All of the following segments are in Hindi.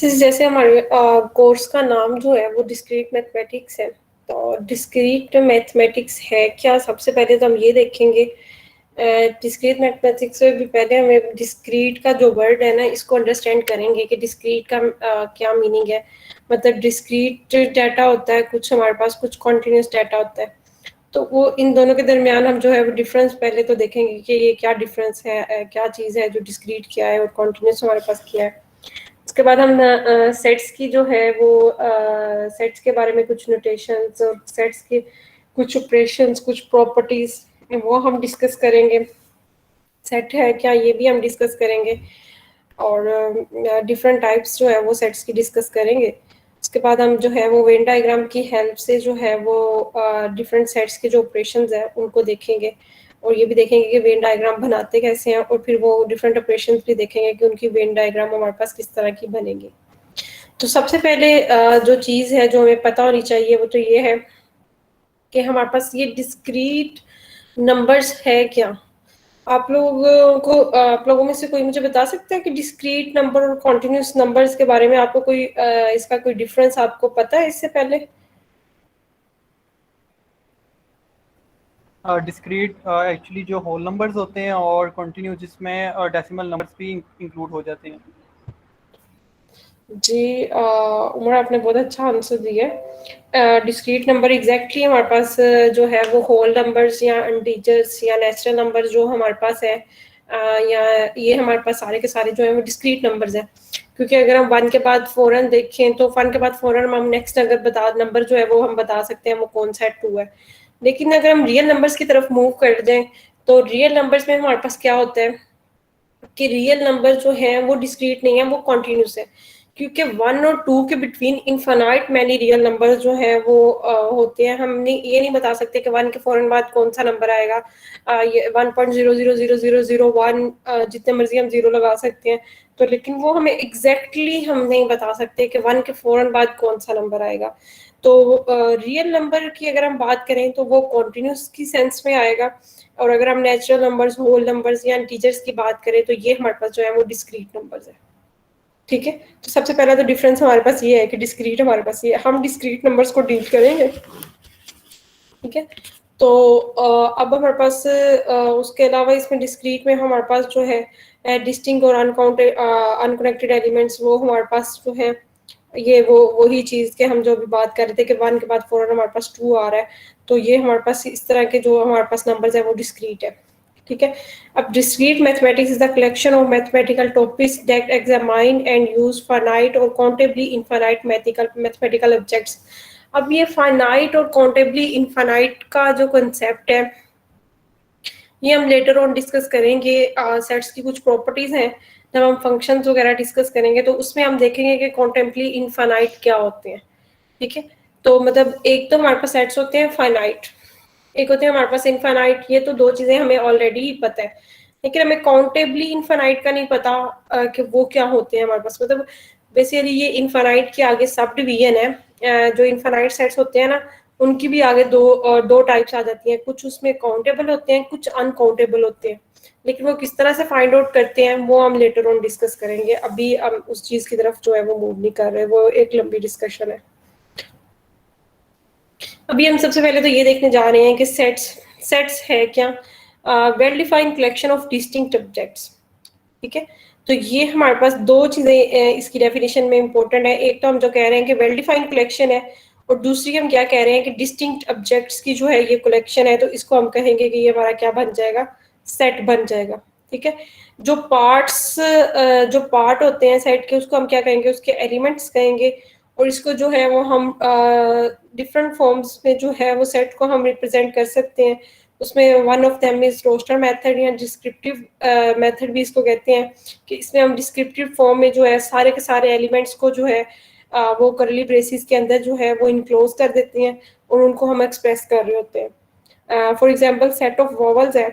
जैसे हमारे कोर्स का नाम जो है वो डिस्क्रीट मैथमेटिक्स है, तो डिस्क्रीट मैथमेटिक्स है क्या, सबसे पहले तो हम ये देखेंगे। डिस्क्रीट मैथमेटिक्स से भी पहले हमें डिस्क्रीट का जो वर्ड है ना, इसको अंडरस्टैंड करेंगे कि डिस्क्रीट का क्या मीनिंग है। मतलब डिस्क्रीट डाटा होता है कुछ हमारे पास, कुछ कॉन्टिन्यूस डाटा होता है। तो वो इन दोनों के दरमियान हम जो है वो डिफरेंस पहले तो देखेंगे कि ये क्या डिफरेंस है, क्या चीज़ है जो डिस्क्रीट क्या है और कॉन्टिन्यूस हमारे पास क्या है। उसके बाद हम सेट्स की जो है वो सेट्स के बारे में कुछ नोटेशंस और सेट्स के कुछ ऑपरेशंस, कुछ प्रॉपर्टीज वो हम डिस्कस करेंगे। सेट है क्या ये भी हम डिस्कस करेंगे, और डिफरेंट टाइप्स जो है वो सेट्स की डिस्कस करेंगे। उसके बाद हम जो है वो वेन डायग्राम की हेल्प से जो है वो डिफरेंट सेट्स के जो ऑपरेशंस हैं उनको देखेंगे, और ये भी देखेंगे कि वेन डायग्राम बनाते कैसे हैं, और फिर वो डिफरेंट ऑपरेशंस भी देखेंगे कि उनकी वेन डायग्राम हमारे पास किस तरह की बनेगी। तो सबसे पहले जो चीज़ है जो हमें पता होनी चाहिए वो तो ये है कि हमारे पास ये डिस्क्रीट नंबर्स है क्या। आप लोगों में से कोई मुझे बता सकता है कि डिस्क्रीट नंबर और कॉन्टिन्यूस नंबर्स के बारे में आपको कोई इसका कोई डिफरेंस आपको पता है इससे पहले? डिस्क्रीट एक्चुअली जो होल नंबर्स होते हैं और कंटिन्यू जिसमें डेसिमल नंबर्स भी इंक्लूड हो जाते हैं। जी, उमर आपने बहुत अच्छा आंसर दिया है। डिस्क्रीट नंबर एग्जैक्टली हमारे पास जो है वो होल नंबर्स या इंटीजर्स या नेचुरल नंबर जो हमारे पास है, या ये हमारे पास सारे के सारे जो है वो डिस्क्रीट नंबर्स हैं। क्योंकि अगर हम वन के बाद फौरन देखें तो वन के बाद फौरन हम नेक्स्ट अगर बता नंबर जो है वो हम बता सकते हैं वो कौन सा टू है। लेकिन अगर हम रियल नंबर्स की तरफ मूव कर जाएं तो रियल नंबर्स में हमारे पास क्या होता है कि रियल नंबर जो है वो डिस्क्रीट नहीं है, वो कॉन्टिन्यूस है। क्योंकि वन और टू के between infinite many real number जो है वो होते हैं। हम ये नहीं बता सकते कि वन के फौरन बाद कौन सा नंबर आएगा। ये 1.0000001 जितने मर्जी हम जीरो लगा सकते हैं, तो लेकिन वो हमें एग्जैक्टली हम नहीं बता सकते कि वन के फौरन बाद कौन सा नंबर आएगा। तो रियल नंबर की अगर हम बात करें तो वो कॉन्टिन्यूस की सेंस में आएगा, और अगर हम नेचुरल नंबर्स, होल नंबर्स या इंटीजर्स की बात करें तो ये हमारे पास जो है वो डिस्क्रीट नंबर्स है। ठीक है, तो सबसे पहला तो डिफरेंस हमारे पास ये है कि डिस्क्रीट हमारे पास ये, हम डिस्क्रीट नंबर्स को डील करेंगे। ठीक है, तो अब हमारे पास उसके अलावा इसमें डिस्क्रीट में हमारे पास जो है डिस्टिंक्ट और अनकाउंटेड अनकनेक्टेड एलिमेंट्स, वो हमारे पास जो है ये वो वही चीज़ के हम जो भी बात कर रहे थे कि वन के बाद फौरन हमारे पास टू आ रहा है, तो ये हमारे पास इस तरह के जो हमारे पास नंबर्स है वो डिस्क्रीट है। ठीक है, अब discrete mathematics is the collection of mathematical topics that examine and use finite और काउंटेबली इनफाइनाइट मैथमेटिकल ऑब्जेक्ट्स। अब ये फाइनाइट और काउंटेबली इनफाइनाइट का जो कंसेप्ट है ये हम लेटर ऑन डिस्कस करेंगे। सेट्स की कुछ प्रॉपर्टीज हैं, जब हम फंक्शंस वगैरह डिस्कस करेंगे तो उसमें हम देखेंगे कि काउंटेबली इनफाइनाइट क्या होते हैं। ठीक है, तो मतलब एक तो हमारे पास सेट्स होते हैं फाइनाइट, एक होते हैं हमारे पास इनफाइनाइट। ये तो दो चीजें हमें ऑलरेडी ही पता है, लेकिन हमें काउंटेबली इनफाइनाइट का नहीं पता कि वो क्या होते हैं हमारे पास। मतलब बेसिकली ये इनफाइनाइट के आगे सब डिवीजन है। जो इनफाइनाइट सेट्स होते हैं ना, उनकी भी आगे दो टाइप्स आ जाती हैं। कुछ उसमें काउंटेबल होते हैं, कुछ अनकाउंटेबल होते हैं, लेकिन वो किस तरह से फाइंड आउट करते हैं वो हम लेटर ऑन डिस्कस करेंगे। अभी हम उस चीज की तरफ जो है वो मूव नहीं कर रहे, वो एक लंबी डिस्कशन है। अभी हम सबसे पहले तो ये देखने जा रहे हैं कि सेट्स है क्या। Well defined collection of distinct objects. ठीक है, तो ये हमारे पास दो चीजें इसकी डेफिनेशन में इंपॉर्टेंट है। एक तो हम जो कह रहे हैं कि वेल डिफाइंड कलेक्शन है, और दूसरी हम क्या कह रहे हैं कि डिस्टिंक्ट ऑब्जेक्ट्स की जो है ये कलेक्शन है, तो इसको हम कहेंगे कि ये हमारा क्या बन जाएगा, सेट बन जाएगा। ठीक है, जो पार्ट होते हैं सेट के उसको हम क्या कहेंगे, उसके एलिमेंट्स कहेंगे। और इसको जो है वो हम डिफरेंट फॉर्म्स में जो है वो सेट को हम रिप्रेजेंट कर सकते हैं। उसमें one of them is roster method या डिस्क्रिप्टिव मेथड भी इसको कहते हैं, कि इसमें हम डिस्क्रिप्टिव फॉर्म में जो है सारे के सारे एलिमेंट्स को जो है वो करली ब्रेसिस के अंदर जो है वो इनक्लोज कर देते हैं, और उनको हम एक्सप्रेस कर रहे होते हैं। For example set of vowels है,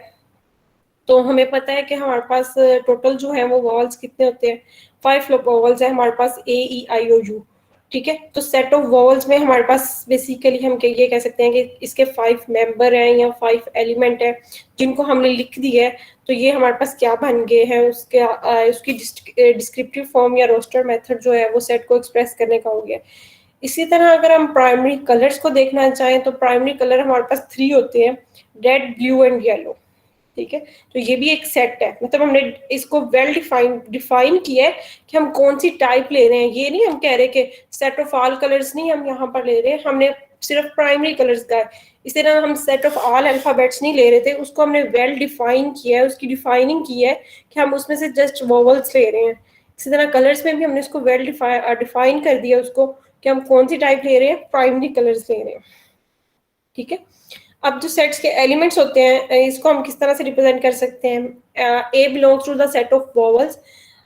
तो हमें पता है कि हमारे पास टोटल जो है वो वॉवल्स कितने होते हैं, 5 वॉवल्स है हमारे पास, ए ई आई ओ यू। ठीक है। तो सेट ऑफ वॉवल्स में हमारे पास बेसिकली हम ये कह सकते हैं कि इसके 5 मेंबर हैं या 5 एलिमेंट हैं जिनको हमने लिख दिया है। तो ये हमारे पास क्या बन गए हैं, उसके उसकी डिस्क्रिप्टिव फॉर्म या रोस्टर मेथड जो है वो सेट को एक्सप्रेस करने का हो गया। इसी तरह अगर हम प्राइमरी कलर्स को देखना चाहें तो प्राइमरी कलर हमारे पास 3 होते हैं, रेड, ब्लू एंड येलो। ठीक है। तो ये भी एक सेट है, मतलब हमने इसको वेल डिफाइन किया है कि हम कौन सी टाइप ले रहे हैं। ये नहीं हम कह रहे कि सेट ऑफ ऑल कलर्स नहीं हम यहाँ पर ले रहे हैं, हमने सिर्फ प्राइमरी कलर्स का है। इसी तरह हम सेट ऑफ ऑल अल्फाबेट्स नहीं ले रहे थे, उसको हमने वेल डिफाइन किया है, उसकी डिफाइनिंग की है कि हम उसमें से जस्ट वोवल्स ले रहे हैं। इसी तरह कलर्स में भी हमने इसको वेल डिफाइन कर दिया उसको कि हम कौन सी टाइप ले रहे हैं, प्राइमरी कलर्स ले रहे हैं। ठीक है। अब जो सेट्स के एलिमेंट्स होते हैं इसको हम किस तरह से रिप्रेजेंट कर सकते हैं। A belongs to the set of vowels.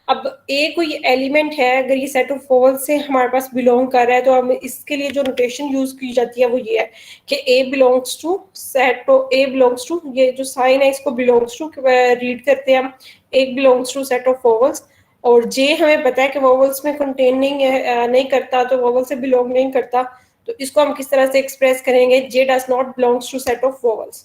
अब ए कोई एलिमेंट है, अगर ये सेट ऑफ वोवल्स से हमारे पास बिलोंग कर रहा है तो हम इसके लिए जो नोटेशन यूज की जाती है वो ये है कि A belongs to set of, A belongs to, ये जो साइन है इसको बिलोंग्स टू रीड करते हैं हम, A belongs to set of vowels. और जे हमें पता है कि वोवल्स में कंटेन नहीं है, नहीं करता, तो वोवल से बिलोंग नहीं करता। तो इसको हम किस तरह से एक्सप्रेस करेंगे, J does not belongs to set of vowels.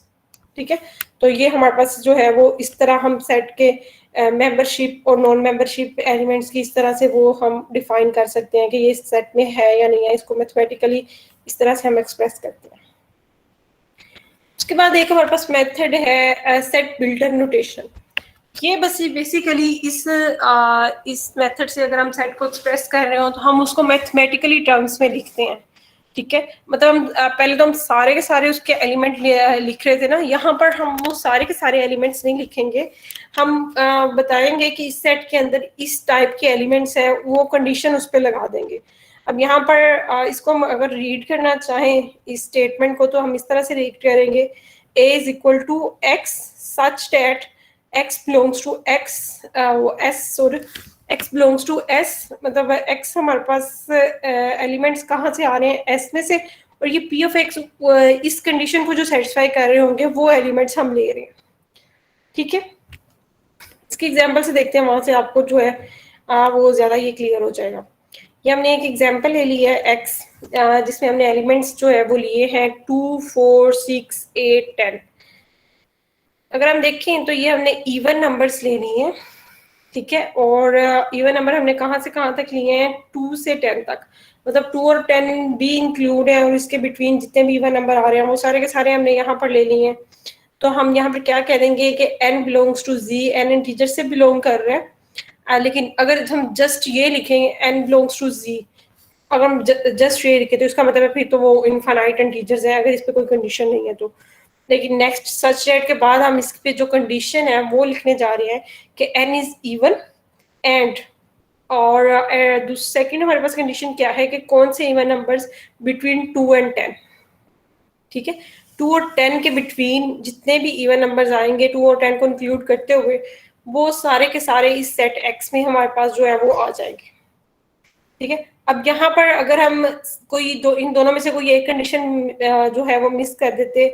ठीक है। तो ये हमारे पास जो है वो इस तरह हम सेट के मेंबरशिप और नॉन मेंबरशिप एलिमेंट्स की इस तरह से वो हम डिफाइन कर सकते हैं कि ये सेट में है या नहीं है। इसको मैथमेटिकली इस तरह से हम एक्सप्रेस करते हैं। उसके बाद एक हमारे पास मेथड है सेट बिल्डर नोटेशन। ये बस बेसिकली इस मेथड से अगर हम सेट को एक्सप्रेस कर रहे हो तो हम उसको मैथमेटिकली टर्म्स में लिखते हैं। ठीक है। मतलब हम पहले तो हम सारे के सारे उसके एलिमेंट लिख रहे थे ना, यहाँ पर हम वो सारे के सारे एलिमेंट्स नहीं लिखेंगे। हम बताएंगे कि इस सेट के अंदर इस टाइप के एलिमेंट्स है, वो कंडीशन उस पर लगा देंगे। अब यहाँ पर इसको हम अगर रीड करना चाहें इस स्टेटमेंट को तो हम इस तरह से रीड करेंगे, a is equal to x such that x belongs to x, वो s sorry x belongs to s, मतलब x हमारे पास एलिमेंट्स कहाँ से आ रहे हैं, s में से, और ये p of x इस कंडीशन को जो सेटिस्फाई कर रहे होंगे वो एलिमेंट्स हम ले रहे हैं। ठीक है। इसकी एग्जांपल से देखते हैं, वहां से आपको जो है वो ज्यादा ये क्लियर हो जाएगा। ये हमने एक एग्जांपल ले ली है x, जिसमें हमने एलिमेंट्स जो है वो लिए हैं 2, 4, 6, 8, 10। अगर हम देखें तो ये हमने इवन नंबर्स ले लिए हैं। ठीक है। और इवन नंबर हमने कहाँ से कहाँ तक लिए हैं, 2 से 10 तक, मतलब 2 और 10 भी इंक्लूड है, और इसके बिटवीन जितने भी इवन नंबर आ रहे हैं वो सारे के सारे हमने यहाँ पर ले लिए हैं। तो हम यहाँ पर क्या कह देंगे कि n belongs to z, n integer से बिलोंग कर रहे हैं। लेकिन अगर हम जस्ट ये लिखेंगे n बिलोंग्स टू z, अगर हम जस्ट ये लिखे तो इसका मतलब है फिर तो वो इनफाइनाइट इंटीजर्स है, अगर इस पर कोई कंडीशन नहीं है तो। लेकिन नेक्स्ट सच डेट के बाद हम इस पे जो कंडीशन है वो लिखने जा रहे हैं कि n इज इवन एंड, और सेकंड हमारे पास कंडीशन क्या है कि कौन से इवन नंबर्स बिटवीन 2 एंड 10। ठीक है। 2 और 10 के बिटवीन जितने भी इवन नंबर्स आएंगे 2 और 10 को इंक्लूड करते हुए वो सारे के सारे इस सेट x में हमारे पास जो है वो आ जाएंगे। ठीक है। अब यहाँ पर अगर हम कोई इन दोनों में से कोई एक कंडीशन जो है वो मिस कर देते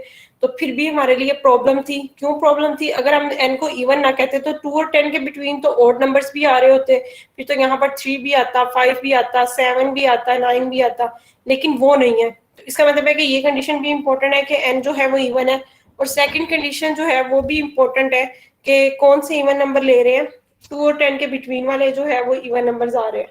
तो फिर भी हमारे लिए प्रॉब्लम थी। क्यों प्रॉब्लम थी, अगर हम n को इवन ना कहते तो 2 और 10 के बिटवीन तो ऑड नंबर्स भी आ रहे होते, फिर तो यहाँ पर 3 भी आता, 5 भी आता, 7 भी आता, 9 भी आता, लेकिन वो नहीं है। तो इसका मतलब है कि ये कंडीशन भी इम्पोर्टेंट है कि n जो है वो इवन है, और सेकेंड कंडीशन जो है वो भी इम्पोर्टेंट है कि कौन से इवन नंबर ले रहे हैं, 2 और 10 के बिटवीन वाले जो है वो इवन नंबर्स आ रहे हैं।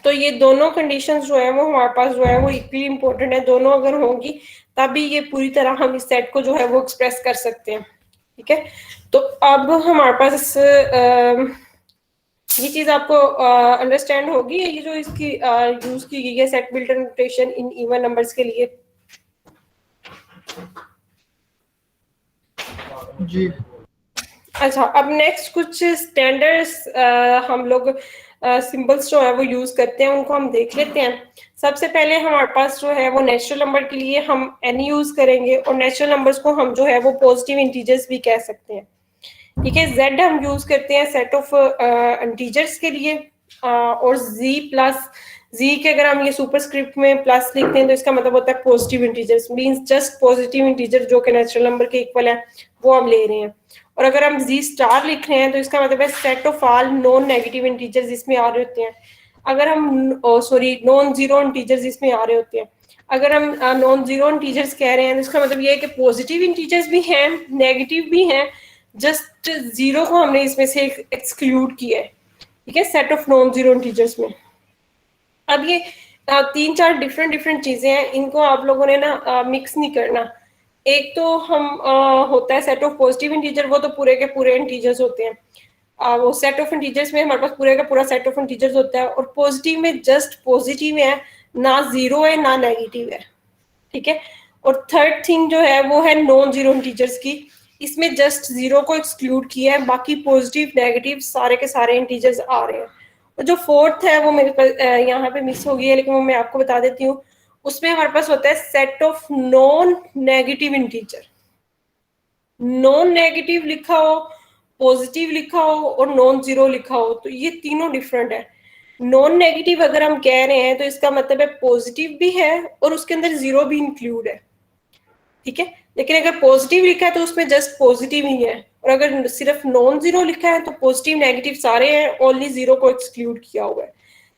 तो ये दोनों कंडीशंस जो है वो हमारे पास जो है वो इक्वली इम्पोर्टेंट है, दोनों अगर होंगी तभी ये पूरी तरह हम इस सेट को जो है वो एक्सप्रेस कर सकते हैं। ठीक है। तो अब हमारे पास ये चीज आपको अंडरस्टैंड होगी, ये जो इसकी यूज की गई है set builder notation in even numbers के लिए। जी। अच्छा, अब नेक्स्ट कुछ स्टैंडर्ड्स हम लोग सिंबल्स जो है वो यूज करते हैं उनको हम देख लेते हैं। सबसे पहले हमारे पास जो है वो नेचुरल नंबर के लिए हम n यूज करेंगे, और नेचुरल नंबर्स को हम जो है वो पॉजिटिव इंटीजर्स भी कह सकते हैं। ठीक है। z हम यूज करते हैं सेट ऑफ इंटीजर्स के लिए, और z प्लस z के अगर हम ये सुपरस्क्रिप्ट में प्लस लिखते हैं तो इसका मतलब होता है positive integers, means just positive integer जो कि नेचुरल नंबर के इक्वल है वो हम ले रहे हैं। और अगर हम z स्टार लिख रहे हैं तो इसका मतलब है set of all non negative integers इसमें आ रहे होते हैं। अगर हम सॉरी नॉन जीरो इंटीजर्स इसमें आ रहे होते हैं, अगर हम नॉन जीरो इंटीजर्स कह रहे हैं तो इसका मतलब ये है कि पॉजिटिव इंटीजर्स भी हैं, नेगेटिव भी हैं, जस्ट जीरो को हमने इसमें से एक्सक्लूड किया है, ठीक है, set of non zero integers में। अब ये तीन चार डिफरेंट डिफरेंट चीजें हैं, इनको आप लोगों ने ना मिक्स नहीं करना। एक तो हम होता है सेट ऑफ पॉजिटिव इंटीजर, वो तो पूरे के पूरे इंटीजर्स होते हैं। वो सेट ऑफ इंटीजर्स में हमारे पास पूरे का पूरा सेट ऑफ इंटीजर्स होता है, और पॉजिटिव में जस्ट पॉजिटिव है, ना जीरो है ना नेगेटिव है, ठीक है। और थर्ड थिंग जो है वो है नॉन जीरो इंटीजर्स की, इसमें जस्ट जीरो को एक्सक्लूड किया है, बाकी पॉजिटिव नेगेटिव सारे के सारे इंटीजर्स आ रहे हैं। और जो फोर्थ है वो मेरे पास यहाँ पे मिस हो गई है, लेकिन वो मैं आपको बता देती हूँ। उसमें हमारे पास होता है set of non negative integer. Non negative लिखा हो, पॉजिटिव लिखा हो और नॉन जीरो लिखा हो, तो ये तीनों डिफरेंट है। नॉन नेगेटिव अगर हम कह रहे हैं तो इसका मतलब है पॉजिटिव भी है और उसके अंदर जीरो भी इंक्लूड है, ठीक है। लेकिन अगर पॉजिटिव लिखा है तो उसमें जस्ट पॉजिटिव ही है, और अगर सिर्फ नॉन जीरो लिखा है तो पॉजिटिव नेगेटिव सारे हैं, ओनली जीरो को एक्सक्लूड किया हुआ है।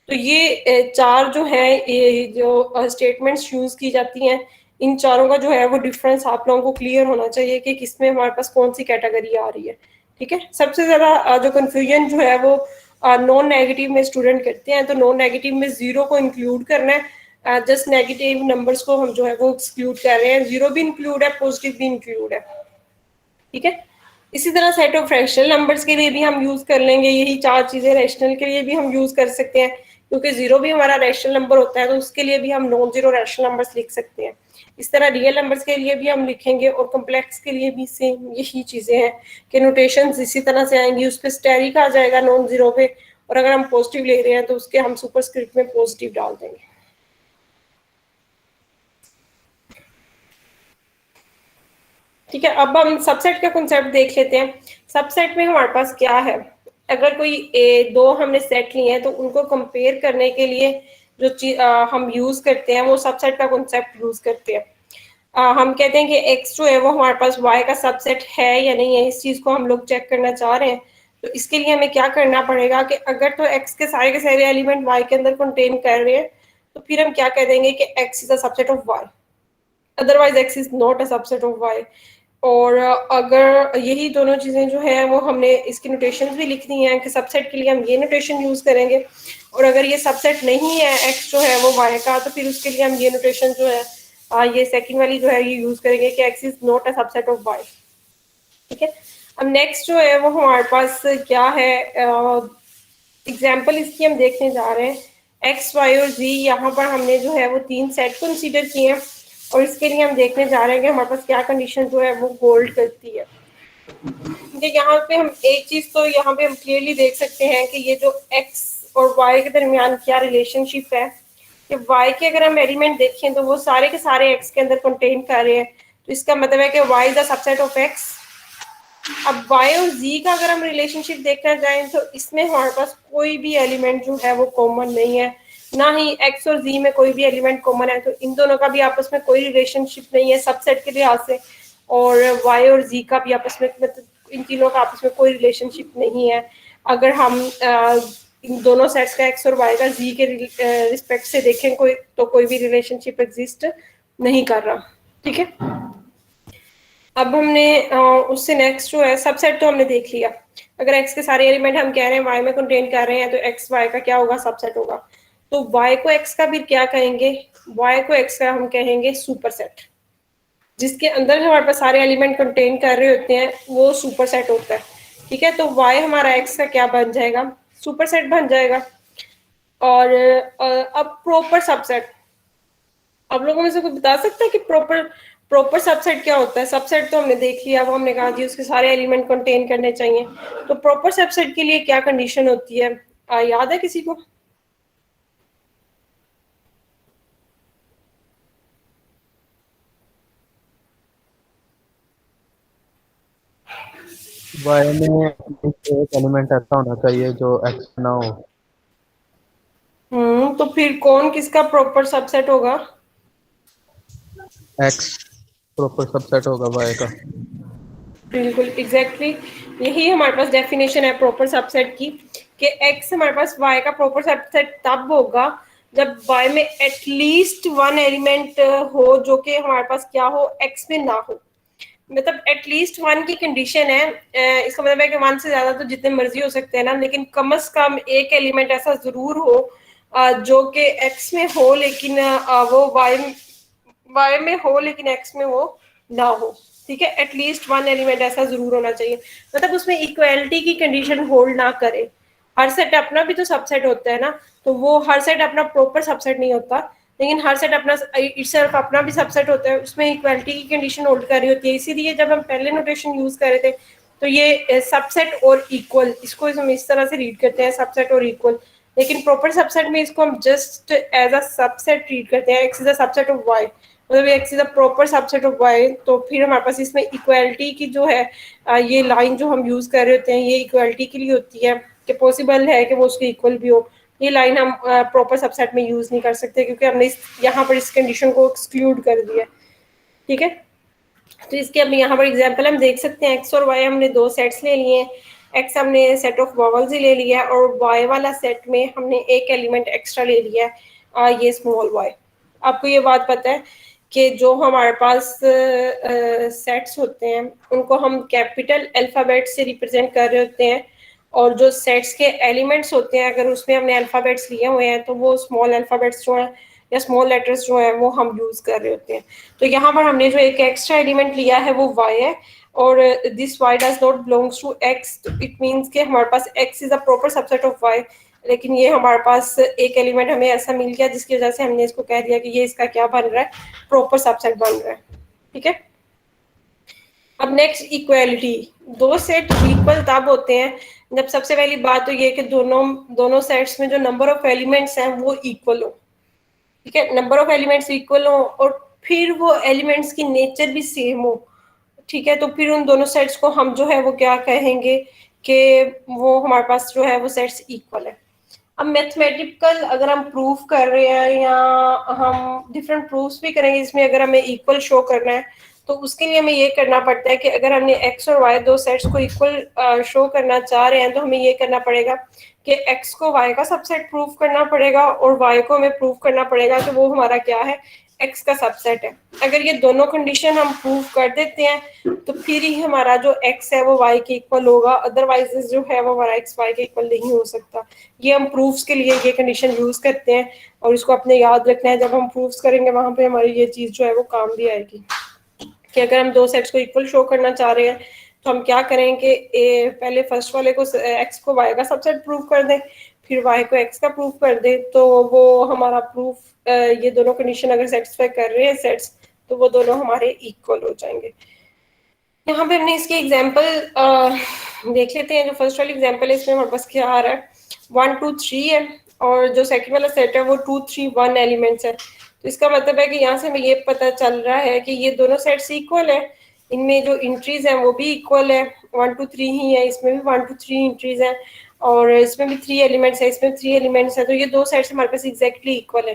तो ये चार जो है, ये जो स्टेटमेंट्स यूज की जाती हैं, इन चारों का जो है वो डिफरेंस आप लोगों को क्लियर होना चाहिए कि किसमें हमारे पास कौन सी कैटेगरी आ रही है, ठीक है। सबसे ज्यादा जो कंफ्यूजन जो है वो नॉन नेगेटिव में स्टूडेंट करते हैं, तो नॉन नेगेटिव में जीरो को इंक्लूड करना है, जस्ट नेगेटिव नंबर्स को हम जो है वो एक्सक्लूड कर रहे हैं, जीरो भी इंक्लूड है, पॉजिटिव भी इंक्लूड है, ठीक है। इसी तरह सेट ऑफ रैशनल नंबर्स के लिए भी हम यूज कर लेंगे, यही चार चीजें रैशनल के लिए भी हम यूज कर सकते हैं, क्योंकि जीरो भी हमारा रैशनल नंबर होता है, तो उसके लिए भी हम नॉन जीरो रैशनल नंबर्स लिख सकते हैं। इस तरह रियल नंबर्स के लिए भी हम लिखेंगे, और कॉम्प्लेक्स के लिए भी सेम यही चीजें हैं कि नोटेशंस इसी तरह से आएंगी। उस पर स्टेरिक आ जाएगा नॉन जीरो पे, और अगर हम पॉजिटिव ले रहे हैं तो उसके हम सुपरस्क्रिप्ट में पॉजिटिव डाल देंगे, ठीक है। अब हम सबसेट का कॉन्सेप्ट देख लेते हैं। सबसेट में हमारे पास क्या है, अगर कोई दो हमने सेट लिए हैं तो उनको कंपेयर करने के लिए जो चीज हम यूज करते हैं वो सबसेट का कॉन्सेप्ट यूज करते हैं। हम कहते हैं कि x जो है वो हमारे पास y का सबसेट है या नहीं है, इस चीज को हम लोग चेक करना चाह रहे हैं। तो इसके लिए हमें क्या करना पड़ेगा कि अगर तो x के सारे एलिमेंट y के अंदर कंटेन कर रहे हैं, तो फिर हम क्या कह देंगे कि x is a subset of y, otherwise x is not a subset of y। और अगर यही दोनों चीजें जो है वो हमने इसकी नोटेशंस भी लिख दी हैं कि सबसेट के लिए हम ये नोटेशन यूज करेंगे, और अगर ये सबसेट नहीं है x जो है वो y का, तो फिर उसके लिए हम ये नोटेशन जो है ये सेकंड वाली जो है ये यूज करेंगे कि x is not a subset of y, ठीक है। अब नेक्स्ट जो है वो हमारे पास क्या है, एग्जाम्पल इसकी हम देखने जा रहे हैं। x y और z, यहाँ पर हमने जो है वो तीन सेट कंसीडर किए हैं, और इसके लिए हम देखने जा रहे हैं कि हमारे पास क्या कंडीशन जो है वो होल्ड करती है। यहाँ पे हम एक चीज तो यहाँ पे हम क्लियरली देख सकते हैं कि ये जो x और y के दरमियान क्या रिलेशनशिप है, कि y के अगर हम एलिमेंट देखें तो वो सारे के सारे x के अंदर कंटेन कर रहे हैं, तो इसका मतलब है कि y is a subset of x। अब y और z का अगर हम रिलेशनशिप देखना चाहें तो इसमें हमारे पास कोई भी एलिमेंट जो है वो कॉमन नहीं है, ना ही x और z में कोई भी एलिमेंट कॉमन है, तो इन दोनों का भी आपस में कोई रिलेशनशिप नहीं है सबसेट के लिहाज से, और y और z का भी आपस में, मतलब इन तीनों का आपस में कोई रिलेशनशिप नहीं है। अगर हम इन दोनों सेट्स का x और y का z के रिस्पेक्ट से देखें कोई, तो कोई भी रिलेशनशिप एग्जिस्ट नहीं कर रहा, ठीक है। अब हमने उससे नेक्स्ट जो है सबसेट तो हमने देख लिया। अगर x के सारे एलिमेंट हम कह रहे हैं y में कंटेन कर रहे हैं, तो x y का क्या होगा, सबसेट होगा। तो y को x का भी क्या कहेंगे, y को x का हम कहेंगे सुपरसेट। जिसके अंदर हमारे पास सारे एलिमेंट कंटेन कर रहे होते हैं वो सुपरसेट होता है, ठीक है। तो y हमारा x का क्या बन जाएगा, सुपरसेट बन जाएगा। और अब प्रॉपर सबसेट, आप लोगों में से कोई बता सकता है कि प्रॉपर सबसेट क्या होता है। सबसेट तो हमने देख लिया, वो हमने कहा जी उसके सारे एलिमेंट कंटेन करने चाहिए। तो प्रॉपर सबसेट के लिए क्या कंडीशन होती है, याद है किसी को? वाई में एक एलिमेंट ऐसा होना चाहिए जो एक्स ना हो। तो फिर कौन किसका प्रॉपर सबसेट होगा? एक्स प्रॉपर सबसेट होगा वाई का। बिल्कुल एग्जैक्टली यही हमारे पास डेफिनेशन है प्रॉपर सबसेट की, कि x हमारे पास y का प्रॉपर सबसेट तब होगा जब y में एटलीस्ट वन एलिमेंट हो जो कि हमारे पास क्या हो, x में ना हो। मतलब एटलीस्ट वन की कंडीशन है, इसका मतलब है कि वन से ज्यादा तो जितने मर्जी हो सकते हैं ना, लेकिन कम से कम एक एलिमेंट ऐसा जरूर हो जो कि एक्स में हो लेकिन वो वाई में हो लेकिन एक्स में वो ना हो। ठीक है, एटलीस्ट वन एलिमेंट ऐसा जरूर होना चाहिए, मतलब उसमें इक्वालिटी की कंडीशन होल्ड ना करे। हर सेट अपना भी तो सबसेट होता है ना, तो वो हर सेट अपना प्रॉपर सबसेट नहीं होता, लेकिन हर सेट अपना इटसेल्फ अपना भी सबसेट होता है, उसमें इक्वालिटी की कंडीशन होल्ड कर रही होती है। इसीलिए जब हम पहले नोटेशन यूज कर रहे थे तो ये सबसेट और इक्वल, इसको हम इस तरह से रीड करते हैं, सबसेट और इक्वल। लेकिन प्रॉपर सबसेट में इसको हम just as a subset read करते हैं, X is a subset of Y, मतलब X is a proper subset of Y. तो फिर हमारे पास इसमें इक्वालिटी की जो है ये लाइन जो हम यूज कर रहे होते हैं, ये इक्वालिटी के लिए होती है कि पॉसिबल है कि वो उसके इक्वल भी हो। ये लाइन हम प्रॉपर सबसेट में यूज नहीं कर सकते क्योंकि हमने यहाँ पर इस कंडीशन को एक्सक्लूड कर दिया। ठीक है, तो इसके अब यहाँ पर एग्जांपल हम देख सकते हैं, एक्स और वाई हमने दो सेट्स ले लिए हैं। एक्स हमने सेट ऑफ वॉवल्स ही ले लिया है और वाई वाला सेट में हमने एक एलिमेंट एक्स्ट्रा ले लिया है, ये स्मॉल वाई। आपको ये बात पता है कि जो हमारे पास सेट्स होते हैं उनको हम कैपिटल अल्फाबेट से रिप्रेजेंट कर रहे होते हैं, और जो सेट्स के एलिमेंट्स होते हैं अगर उसमें हमने अल्फाबेट्स लिए हुए हैं तो वो स्मॉल अल्फाबेट्स जो हैं या स्मॉल लेटर्स जो है वो हम यूज कर रहे होते हैं। तो यहाँ पर हमने जो एक एक्स्ट्रा एलिमेंट लिया है वो y है, और this y does not belongs to x, it means कि हमारे पास x is a proper subset of y, लेकिन ये हमारे पास एक एलिमेंट हमें ऐसा मिल गया जिसकी वजह से हमने इसको कह दिया कि ये इसका क्या बन रहा है, प्रॉपर सबसेट बन रहा है। ठीक है, अब नेक्स्ट इक्वालिटी। दो सेट इक्वल तब होते हैं जब सबसे पहली बात तो ये कि दोनों सेट्स में जो नंबर ऑफ एलिमेंट्स हैं वो इक्वल हो। ठीक है, नंबर ऑफ एलिमेंट्स इक्वल हो और फिर वो एलिमेंट्स की नेचर भी सेम हो। ठीक है, तो फिर उन दोनों सेट्स को हम जो है वो क्या कहेंगे कि वो हमारे पास जो है वो सेट्स इक्वल है। अब मैथमेटिकल अगर हम प्रूफ कर रहे हैं या हम डिफरेंट प्रूफ्स भी करेंगे इसमें, अगर हमें इक्वल शो करना है तो उसके लिए हमें ये करना पड़ता है कि अगर हमने एक्स और वाई दो सेट्स को इक्वल शो करना चाह रहे हैं तो हमें ये करना पड़ेगा कि एक्स को वाई का सबसेट प्रूफ करना पड़ेगा और वाई को हमें प्रूफ करना पड़ेगा कि वो हमारा क्या है, एक्स का सबसेट है। अगर ये दोनों कंडीशन हम प्रूव कर देते हैं तो फिर ही हमारा जो एक्स है वो वाई के इक्वल होगा, अदरवाइज जो है वो हमारा एक्स वाई के इक्वल नहीं हो सकता। ये हम प्रूफ्स के लिए ये कंडीशन यूज करते हैं और इसको अपने याद रखना है, जब हम प्रूफ्स करेंगे वहां पे हमारी ये चीज जो है वो काम भी आएगी कि अगर हम दो सेट्स को इक्वल शो करना चाह रहे हैं तो हम क्या करें कि पहले फर्स्ट वाले को एक्स को वाई का सबसेट प्रूव कर दें, फिर वाई को एक्स का प्रूफ कर दें, तो वो हमारा प्रूफ ये दोनों कंडीशन अगर सेटिस्फाई कर रहे हैं सेट्स तो वो दोनों हमारे इक्वल हो जाएंगे। यहाँ पे हमने इसके एग्जाम्पल देख लेते हैं। जो फर्स्ट वाली एग्जाम्पल है इसमें हमारे पास क्या आ रहा है, 1 2 3 है और जो सेकंड वाला सेट है वो 2 3 1 एलिमेंट्स है। तो इसका मतलब है कि यहाँ से हमें ये पता चल रहा है कि ये दोनों सेट्स इक्वल है, इनमें जो इंट्रीज हैं वो भी इक्वल है, 1 2 3 ही है, इसमें भी 1 2 3 इंट्रीज हैं और इसमें भी 3 एलिमेंट्स है, इसमें 3 एलिमेंट्स है, तो ये दो सेट्स हमारे पास एग्जैक्टली इक्वल है।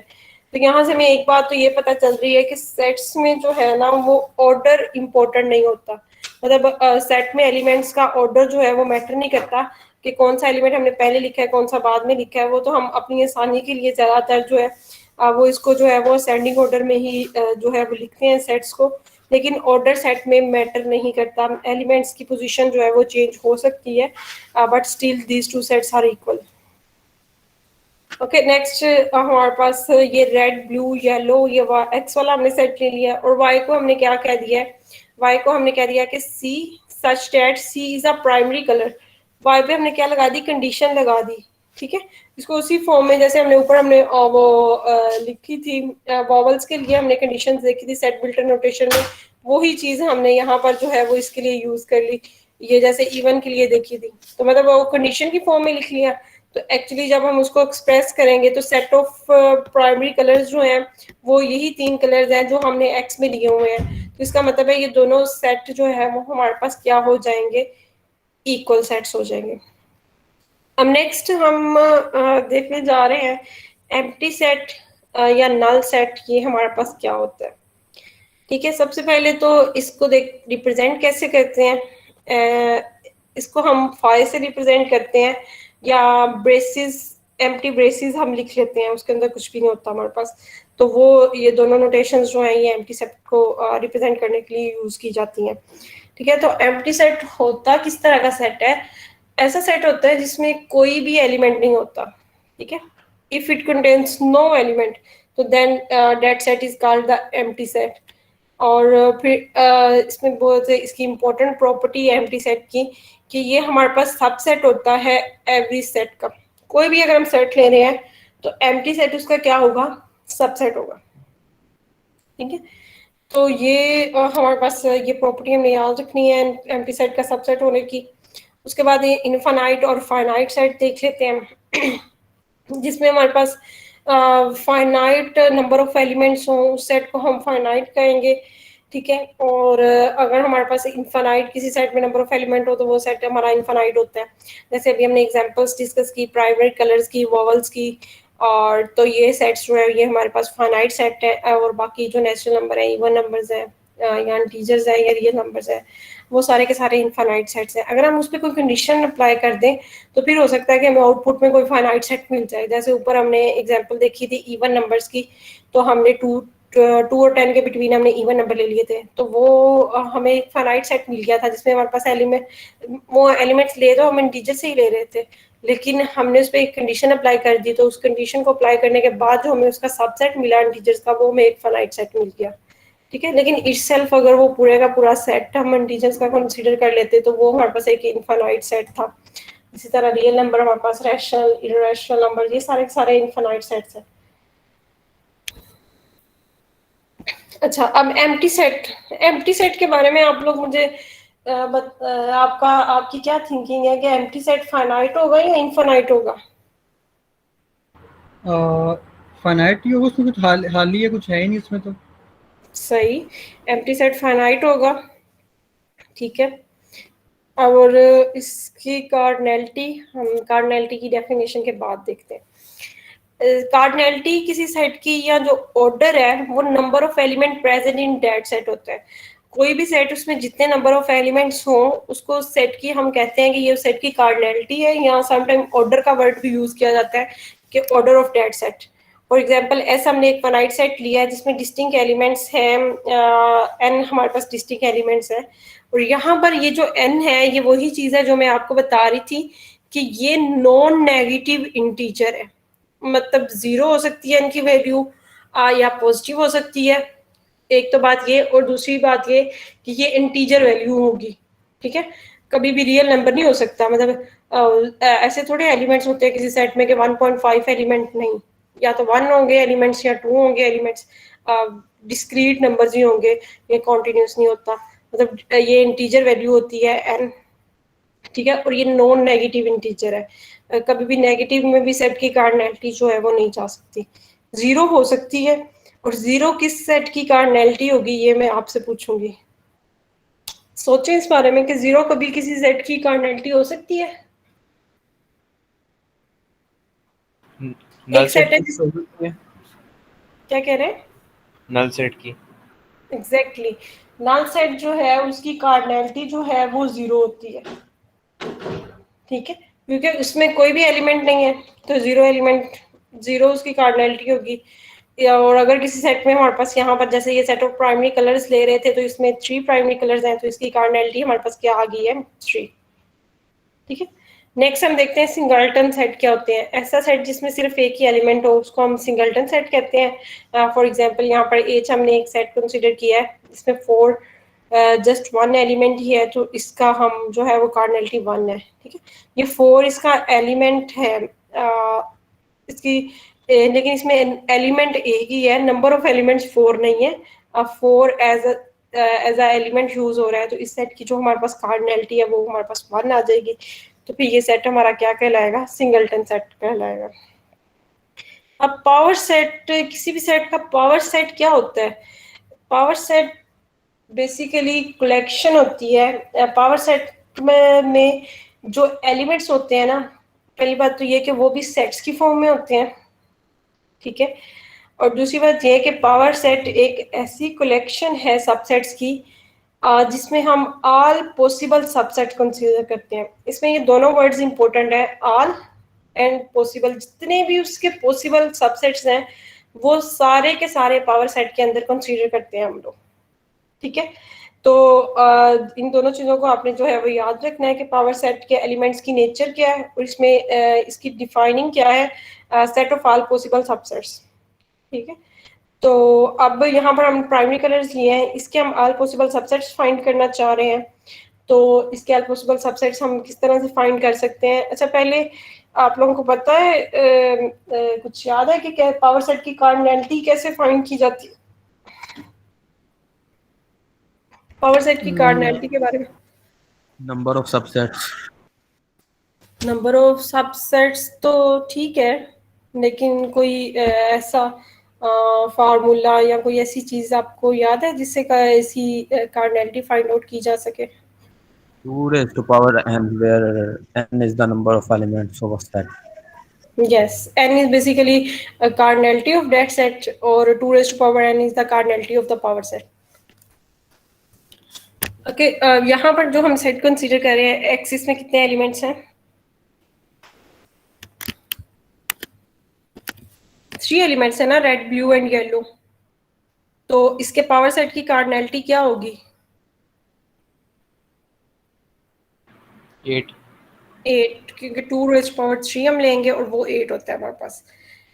तो यहाँ से हमें एक बात तो ये पता चल रही है कि सेट्स में जो है ना वो ऑर्डर इम्पोर्टेंट नहीं होता, मतलब सेट में एलिमेंट्स का ऑर्डर जो है वो मैटर नहीं करता कि कौन सा एलिमेंट हमने पहले लिखा है कौन सा बाद में लिखा है, वो तो हम अपनी आसानी के लिए ज्यादातर जो है वो इसको जो है वो असेंडिंग ऑर्डर में ही जो है वो लिखते हैं सेट्स को, लेकिन ऑर्डर सेट में मैटर नहीं करता, एलिमेंट्स की पोजीशन जो है वो चेंज हो सकती है but still these two sets are equal. Okay, next हमारे पास ये रेड ब्लू येलो, ये एक्स वाला हमने सेट ले लिया और वाई को हमने क्या कह दिया है, वाई को हमने कह दिया कि C such that C is a primary colour. Y पे हमने क्या लगा दी, कंडीशन लगा दी। ठीक है, इसको उसी फॉर्म में जैसे हमने ऊपर हमने वो लिखी थी वॉवल्स के लिए हमने कंडीशंस देखी थी सेट बिल्टर नोटेशन में, वही चीज हमने यहाँ पर जो है वो इसके लिए यूज कर ली, ये जैसे इवन के लिए देखी थी, तो मतलब वो कंडीशन की फॉर्म में लिख लिया। तो एक्चुअली जब हम उसको एक्सप्रेस करेंगे तो सेट ऑफ प्राइमरी कलर्स जो हैं वो यही 3 कलर्स हैं जो हमने एक्स में लिए हुए हैं, तो इसका मतलब है ये दोनों सेट जो है वो हमारे पास क्या हो जाएंगे, इक्वल सेट्स हो जाएंगे। अब नेक्स्ट हम देखने जा रहे हैं एम्प्टी सेट या नल सेट, ये हमारे पास क्या होता है। ठीक है, सबसे पहले तो इसको रिप्रेजेंट कैसे करते हैं, इसको हम फाइव से रिप्रेजेंट करते हैं, या ब्रेसिस, एम्प्टी ब्रेसिस हम लिख लेते हैं, उसके अंदर कुछ भी नहीं होता हमारे पास। तो वो ये दोनों नोटेशंस जो हैं ये एम्प्टी सेट को रिप्रेजेंट करने के लिए यूज की जाती हैं। ठीक है, तो एम्प्टी सेट होता किस तरह का सेट है? ऐसा सेट होता है जिसमें कोई भी एलिमेंट नहीं होता। ठीक है, if it contains no element तो then that set is called the empty set. और फिर इसमें बहुत इसकी इम्पोर्टेंट प्रॉपर्टी है एम्प्टी सेट की कि ये हमारे पास सबसेट होता है एवरी सेट का। कोई भी अगर हम सेट ले रहे हैं तो एम्प्टी सेट उसका क्या होगा? सबसेट होगा। ठीक है, तो ये हमारे पास ये प्रॉपर्टी हमें याद रखनी है एम्प्टी सेट का सबसेट होने की। उसके बाद ये इनफाइनाइट और फाइनाइट सेट देख लेते हैं जिसमें हमारे पास फाइनाइट नंबर ऑफ एलिमेंट्स हों, उस सेट को हम फाइनाइट कहेंगे। ठीक है, और अगर हमारे पास इनफाइनाइट किसी सेट में नंबर ऑफ एलिमेंट हो तो वो सेट हमारा इनफाइनाइट होता है। जैसे अभी हमने एग्जांपल्स डिस्कस की प्राइमरी कलर्स की, वॉवल्स की, और तो ये सेट्स जो है ये हमारे पास फाइनाइट सेट है। और बाकी जो नेचुरल नंबर है, इवन नंबर्स है या इंटीजर्स है या रियल नंबर्स है, वो सारे के सारे इनफाइनाइट सेट्स हैं। अगर हम उस पर कोई कंडीशन अप्लाई कर दें तो फिर हो सकता है कि हमें आउटपुट में कोई फाइनाइट सेट मिल जाए। जैसे ऊपर हमने एग्जांपल देखी थी इवन नंबर्स की, तो हमने 2 और 10 के बिटवीन हमने इवन नंबर ले लिए थे, तो वो हमें एक फाइनाइट सेट मिल गया था जिसमें हमारे पास एलिमेंट्स ले तो हम इंटीजर से ही ले रहे थे, लेकिन हमने उस पर एक कंडीशन अप्लाई कर दी, तो उस कंडीशन को अप्लाई करने के बाद जो हमें उसका सबसेट मिला इंटीजर्स का, वो हमें एक फाइनाइट सेट मिल गया। ठीक है, लेकिन इटसेल्फ अगर वो पूरे का पूरा सेट हम इंटीजर्स का कंसीडर कर लेते तो वो हमारे पास एक इनफाइनाइट सेट था। इसी तरह रियल नंबर, हमारे पास रैशनल, इररेशनल नंबर, ये सारे के सारे इनफाइनाइट सेट्स हैं। अच्छा, अब एम्प्टी सेट के बारे में आप लोग मुझे आपकी क्या थिंकिंग है कि एम्प्टी सेट फाइनाइट होगा या इनफाइनाइट होगा? फाइनाइट ही होगा, उसमें कुछ हाल ही है, कुछ है ही नहीं उसमें तो। सही, एम्प्टी सेट फाइनाइट होगा। ठीक है, और इसकी कार्डिनैलिटी, हम कार्डिनैलिटी की डेफिनेशन के बाद देखते हैं। कार्डिनैलिटी किसी सेट की या जो ऑर्डर है वो number of element present in that set होता है। कोई भी सेट उसमें जितने नंबर ऑफ एलिमेंट्स हों उसको सेट की हम कहते हैं कि ये सेट की कार्डिनैलिटी है, या समटाइम ऑर्डर का वर्ड भी यूज किया जाता है कि order of that set. For example ऐसा हमने एक फाइनाइट सेट लिया है जिसमें डिस्टिंक्ट एलिमेंट्स हैं, एन हमारे पास डिस्टिंक्ट एलिमेंट्स हैं, और यहाँ पर ये जो एन है ये वही चीज है जो मैं आपको बता रही थी कि ये नॉन नेगेटिव इंटीजर है। मतलब 0 हो सकती है इनकी वैल्यू या पॉजिटिव हो सकती है, एक तो बात ये, और दूसरी बात ये कि ये इंटीजर वैल्यू होगी। ठीक है, कभी भी रियल नंबर नहीं हो सकता। मतलब ऐसे थोड़े एलिमेंट्स होते हैं किसी सेट में कि 1.5 एलिमेंट नहीं, या तो 1 होंगे एलिमेंट्स या 2 होंगे एलिमेंट्स, डिस्क्रीट नंबर्स ही होंगे, ये कॉन्टिन्यूस नहीं होता। मतलब ये इंटीजर वैल्यू होती है एन। ठीक है, और ये नॉन नेगेटिव इंटीजर है। कभी भी नेगेटिव में भी सेट की कार्डिनैलिटी जो है वो नहीं जा सकती, 0 हो सकती है। और 0 किस सेट की कार्डिनैलिटी होगी ये मैं आपसे पूछूंगी। सोचें इस बारे में कि 0 कभी किसी सेट की कार्डिनैलिटी हो सकती है। नल एक सेट है सेट की क्या कह रहे हैं? नल सेट की एग्जैक्टली, नल सेट जो है उसकी कार्डिनैलिटी जो है वो 0 होती है। ठीक है, क्योंकि उसमें कोई भी एलिमेंट नहीं है, तो 0 उसकी कार्डिनैलिटी होगी। और अगर किसी सेट में हमारे पास यहाँ पर जैसे ये सेट ऑफ प्राइमरी कलर्स ले रहे थे तो इसमें 3 प्राइमरी कलर्स हैं, तो इसकी कार्डिनैलिटी हमारे पास क्या आ गई है? 3। ठीक है, नेक्स्ट हम देखते हैं सिंगलटन सेट क्या होते हैं। ऐसा सेट जिसमें सिर्फ एक ही एलिमेंट हो उसको हम सिंगलटन सेट कहते हैं। फॉर एग्जांपल यहाँ पर एच हमने एक सेट कंसीडर किया है इसमें 4 जस्ट 1 एलिमेंट ही है, तो इसका हम जो है वो कार्डिनैलिटी 1 है। ठीक है, ये 4 इसका एलिमेंट है, इसकी लेकिन इसमें एलिमेंट एक ही है, नंबर ऑफ एलिमेंट्स 4 नहीं है। 4 एज अ एलिमेंट यूज हो रहा है, तो इस सेट की जो हमारे पास कार्डिनैलिटी है वो हमारे पास 1 आ जाएगी। तो फिर ये सेट हमारा क्या कहलाएगा? सिंगलटन सेट कहलाएगा। अब पावर सेट, किसी भी सेट का पावर सेट क्या होता है? पावर सेट बेसिकली कलेक्शन होती है। पावर सेट में जो एलिमेंट्स होते हैं ना, पहली बात तो ये कि वो भी सेट्स की फॉर्म में होते हैं। ठीक है, और दूसरी बात ये है कि पावर सेट एक ऐसी कलेक्शन है सबसेट्स की जिसमें हम ऑल पॉसिबल सबसेट कंसीडर करते हैं। इसमें ये दोनों वर्ड्स इंपॉर्टेंट है, ऑल एंड पॉसिबल जितने भी उसके पॉसिबल सबसेट्स हैं वो सारे के सारे पावर सेट के अंदर कंसीडर करते हैं हम लोग, ठीक है। तो इन दोनों चीज़ों को आपने जो है वो याद रखना है कि पावर सेट के एलिमेंट्स की नेचर क्या है और इसमें इसकी डिफाइनिंग क्या है, set of all possible subsets, ठीक है। तो अब यहाँ पर हम प्राइमरी कलर्स लिए हैं, इसके हम ऑल पॉसिबल सबसेट्स फाइंड करना चाह रहे हैं। तो इसके ऑल पॉसिबल सबसेट्स हम किस तरह से फाइंड कर सकते हैं? अच्छा, पहले आप लोगों को पता है कुछ याद है कि पावर सेट की कार्डिनैलिटी कैसे फाइंड की जाती है? पावर सेट की कार्डिनैलिटी के बारे में। Number of subsets. Number of subsets तो ठीक है, लेकिन कोई ऐसा फार्मूला या कोई ऐसी चीज आपको याद है जिससे ऐसी कार्डिनैलिटी फाइंड आउट की जा सके? 2 raised to power n, where n is the number of elements of a set. Yes, n is basically a cardinality of that set, or 2 raised to power n is the cardinality of the power set. Okay, यहाँ पर जो हम सेट कंसीडर कर रहे हैं, एक्सिस में कितने एलिमेंट्स हैं? 3 एलिमेंट्स है ना, रेड, ब्लू एंड येलो। तो इसके पावर सेट की कार्डिनैलिटी क्या होगी? 8, क्योंकि 2 रेज़ पावर 3 हम लेंगे और वो 8 होता है हमारे पास।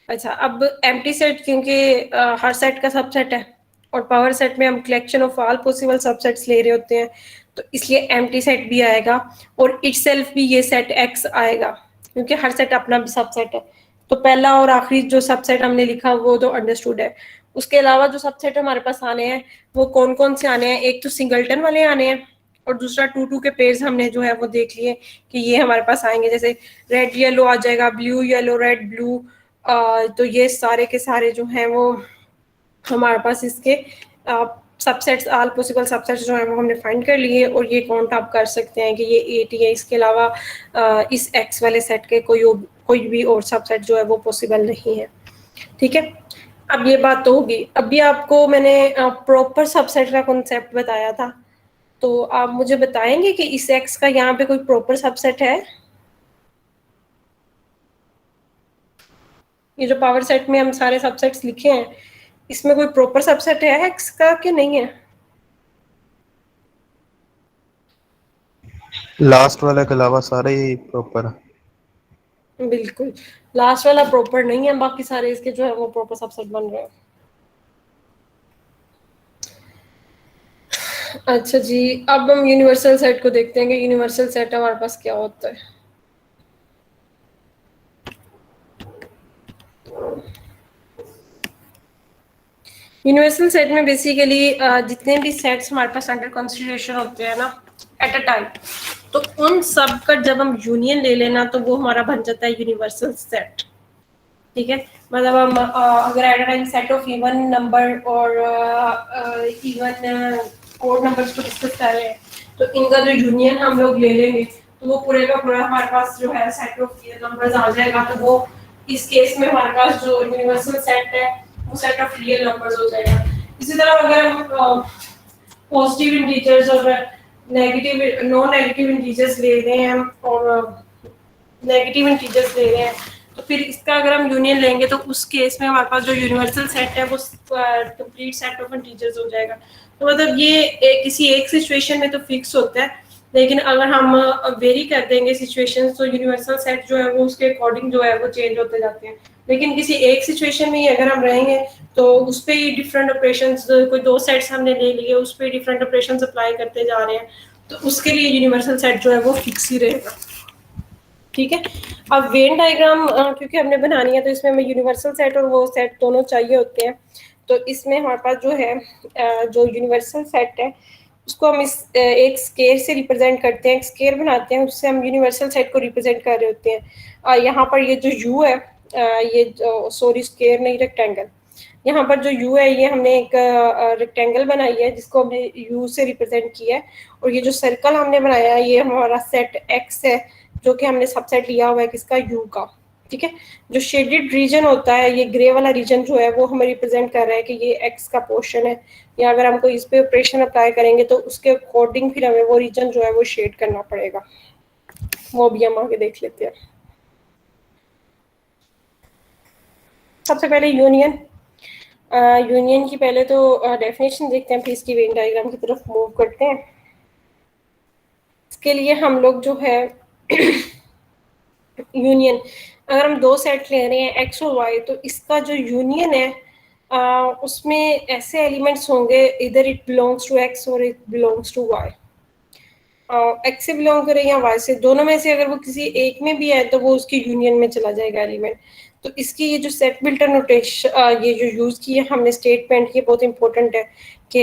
अच्छा, अब एम्प्टी सेट, क्योंकि हर सेट का सबसेट है और पावर सेट में हम collection of all possible subsets ले रहे होते हैं, तो इसलिए एम्प्टी सेट भी आएगा और इटसेल्फ भी ये सेट एक्स आएगा, क्योंकि हर सेट अपना भी सबसेट है। तो पहला और आखिरी जो सबसेट हमने लिखा वो तो अंडरस्टूड है। उसके अलावा जो सबसेट हमारे पास आने हैं वो कौन कौन से आने हैं? एक तो सिंगलटन वाले आने हैं और दूसरा 2 के पेयर्स हमने जो है वो देख लिए कि ये हमारे पास आएंगे, जैसे रेड येलो आ जाएगा, ब्लू येलो, रेड ब्लू। तो ये सारे के सारे जो हैं वो हमारे पास इसके सबसेट्स, ऑल पॉसिबल सबसेट्स जो है वो हमने फाइंड कर लिए और ये काउंट आप कर सकते हैं कि ये 8 ही है। इसके अलावा इस एक्स वाले सेट के कोई भी और सबसेट जो है वो पॉसिबल नहीं है, ठीक है। अब ये बात तो होगी। अभी आपको मैंने प्रॉपर सबसेट का कॉन्सेप्ट बताया था, तो आप मुझे बताएंगे कि इस एक्स का यहाँ पे कोई प्रॉपर सबसेट है? ये जो पावर सेट में हम सारे सबसेट्स लिखे हैं, इसमें कोई प्रॉपर सबसेट है एक्स का कि नहीं है? लास्ट वाले के अलावा सारे ही प्रॉपर है। बिल्कुल, लास्ट वाला प्रॉपर नहीं है, बाकी सारे इसके जो है वो प्रॉपर सबसेट बन रहे हैं। अच्छा जी, अब हम यूनिवर्सल सेट को देखते हैं कि यूनिवर्सल सेट हमारे पास क्या होता है। यूनिवर्सल सेट में बेसिकली जितने भी सेट्स हमारे पास अंडर कंसीडरेशन होते हैं ना एट अ टाइम, तो उन सब का जब हम यूनियन ले लेना तो वो हमारा बन जाता है यूनिवर्सल सेट, ठीक है। मतलब हम अगर at a time set of even number और इवन ओड नंबर्स को डिस्कस कर रहे हैं, तो इनका जो यूनियन हम लोग ले लेंगे तो वो पूरे का पूरा हमारे पास जो है सेट ऑफ नंबर्स आ जाएगा। तो वो इस केस में हमारे पास जो यूनिवर्सल सेट है वो सेट ऑफ रियल नंबर्स हो जाएगा। इसी तरह अगर हम पॉजिटिव इंटीजर्स और नेगेटिव नॉन नेगेटिव इंटीजर्स ले रहे हैं और नेगेटिव इंटीजर्स ले रहे हैं, तो फिर इसका अगर हम यूनियन लेंगे तो उस केस में हमारे पास जो यूनिवर्सल सेट है वो कंप्लीट सेट ऑफ इंटीजर्स हो जाएगा। तो मतलब ये किसी एक सिचुएशन में तो फिक्स होता है, लेकिन अगर हम वेरी कर देंगे सिचुएशंस तो यूनिवर्सल सेट जो है वो उसके अकॉर्डिंग जो है वो चेंज होते जाते हैं। लेकिन किसी एक सिचुएशन में ही अगर हम रहेंगे तो उस पर ही डिफरेंट ऑपरेशंस, कोई 2 सेट्स हमने ले लिए, उस पर डिफरेंट ऑपरेशंस अप्लाई करते जा रहे हैं, तो उसके लिए यूनिवर्सल सेट जो है वो फिक्स ही रहेगा, ठीक है। अब वेन डायग्राम क्योंकि हमने बनानी है तो इसमें हमें यूनिवर्सल सेट और वो सेट दोनों चाहिए होते हैं। तो इसमें हमारे पास जो है जो यूनिवर्सल सेट है उसको हम इस एक स्केयर से रिप्रेजेंट करते हैं, एक स्केयर बनाते हैं, उससे हम यूनिवर्सल सेट को रिप्रेजेंट कर रहे होते हैं। यहाँ पर ये जो यू है, ये सॉरी स्केयर नहीं, रेक्टेंगल, यहाँ पर जो यू है ये हमने एक रेक्टेंगल बनाई है जिसको हमने यू से रिप्रेजेंट किया है, और ये जो सर्कल हमने बनाया है ये हमारा सेट एक्स है जो कि हमने सबसेट लिया हुआ है किसका, यू का, ठीक है। जो शेडेड रीजन होता है, ये ग्रे वाला रीजन जो है वो हमें रिप्रेजेंट कर रहा है कि ये एक्स का पोर्शन है, या अगर हमको इस पे ऑपरेशन अप्लाई करेंगे तो उसके अकॉर्डिंग फिर हमें वो रीजन जो है वो शेड करना पड़ेगा, वो भी हम आगे देख लेते हैं। सबसे पहले यूनियन। यूनियन की पहले तो डेफिनेशन देखते हैं, फिर इसकी वेन डायग्राम की तरफ मूव करते हैं। इसके लिए हम लोग जो है यूनियन, अगर हम दो सेट ले रहे हैं एक्स और वाई, तो इसका जो यूनियन है उसमें ऐसे एलिमेंट्स होंगे, इधर इट बिलोंग्स टू एक्स और it belongs to y. X से बिलोंग करे या वाई से, दोनों में से अगर वो किसी एक में भी है तो वो उसके यूनियन में चला जाएगा एलिमेंट। तो इसकी ये जो सेट बिल्टर नोटेशन ये जो यूज की है हमने स्टेटमेंट, ये बहुत इंपॉर्टेंट है कि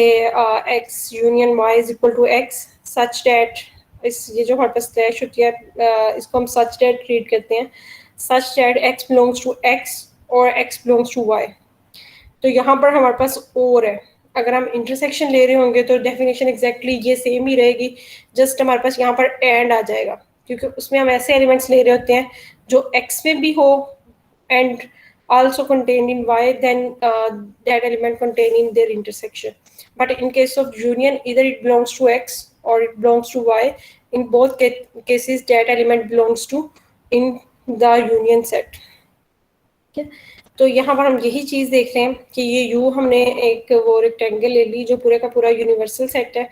x union y is equal to x such that, इस ये जो हमारे पास स्लैश होती है इसको हम सच दैट रीड करते हैं, such that x belongs to x और एक्स बिलोंग्स टू वाई। तो यहाँ पर हमारे पास और है, अगर हम इंटरसेक्शन ले रहे होंगे तो डेफिनेशन एग्जैक्टली ये सेम ही रहेगी, जस्ट हमारे पास यहाँ पर एंड आ जाएगा, क्योंकि उसमें हम ऐसे एलिमेंट्स ले रहे होते हैं जो एक्स में भी हो and also contained in Y, then that element contained in their intersection. But in case of union, either it belongs to X or it belongs to Y. In both cases, that element belongs to in the union set. Okay? तो यहाँ पर हम यही चीज़ देख रहे हैं कि ये U हमने एक वो रेक्टेंगल ले ली जो पूरे का पूरा यूनिवर्सल सेट है,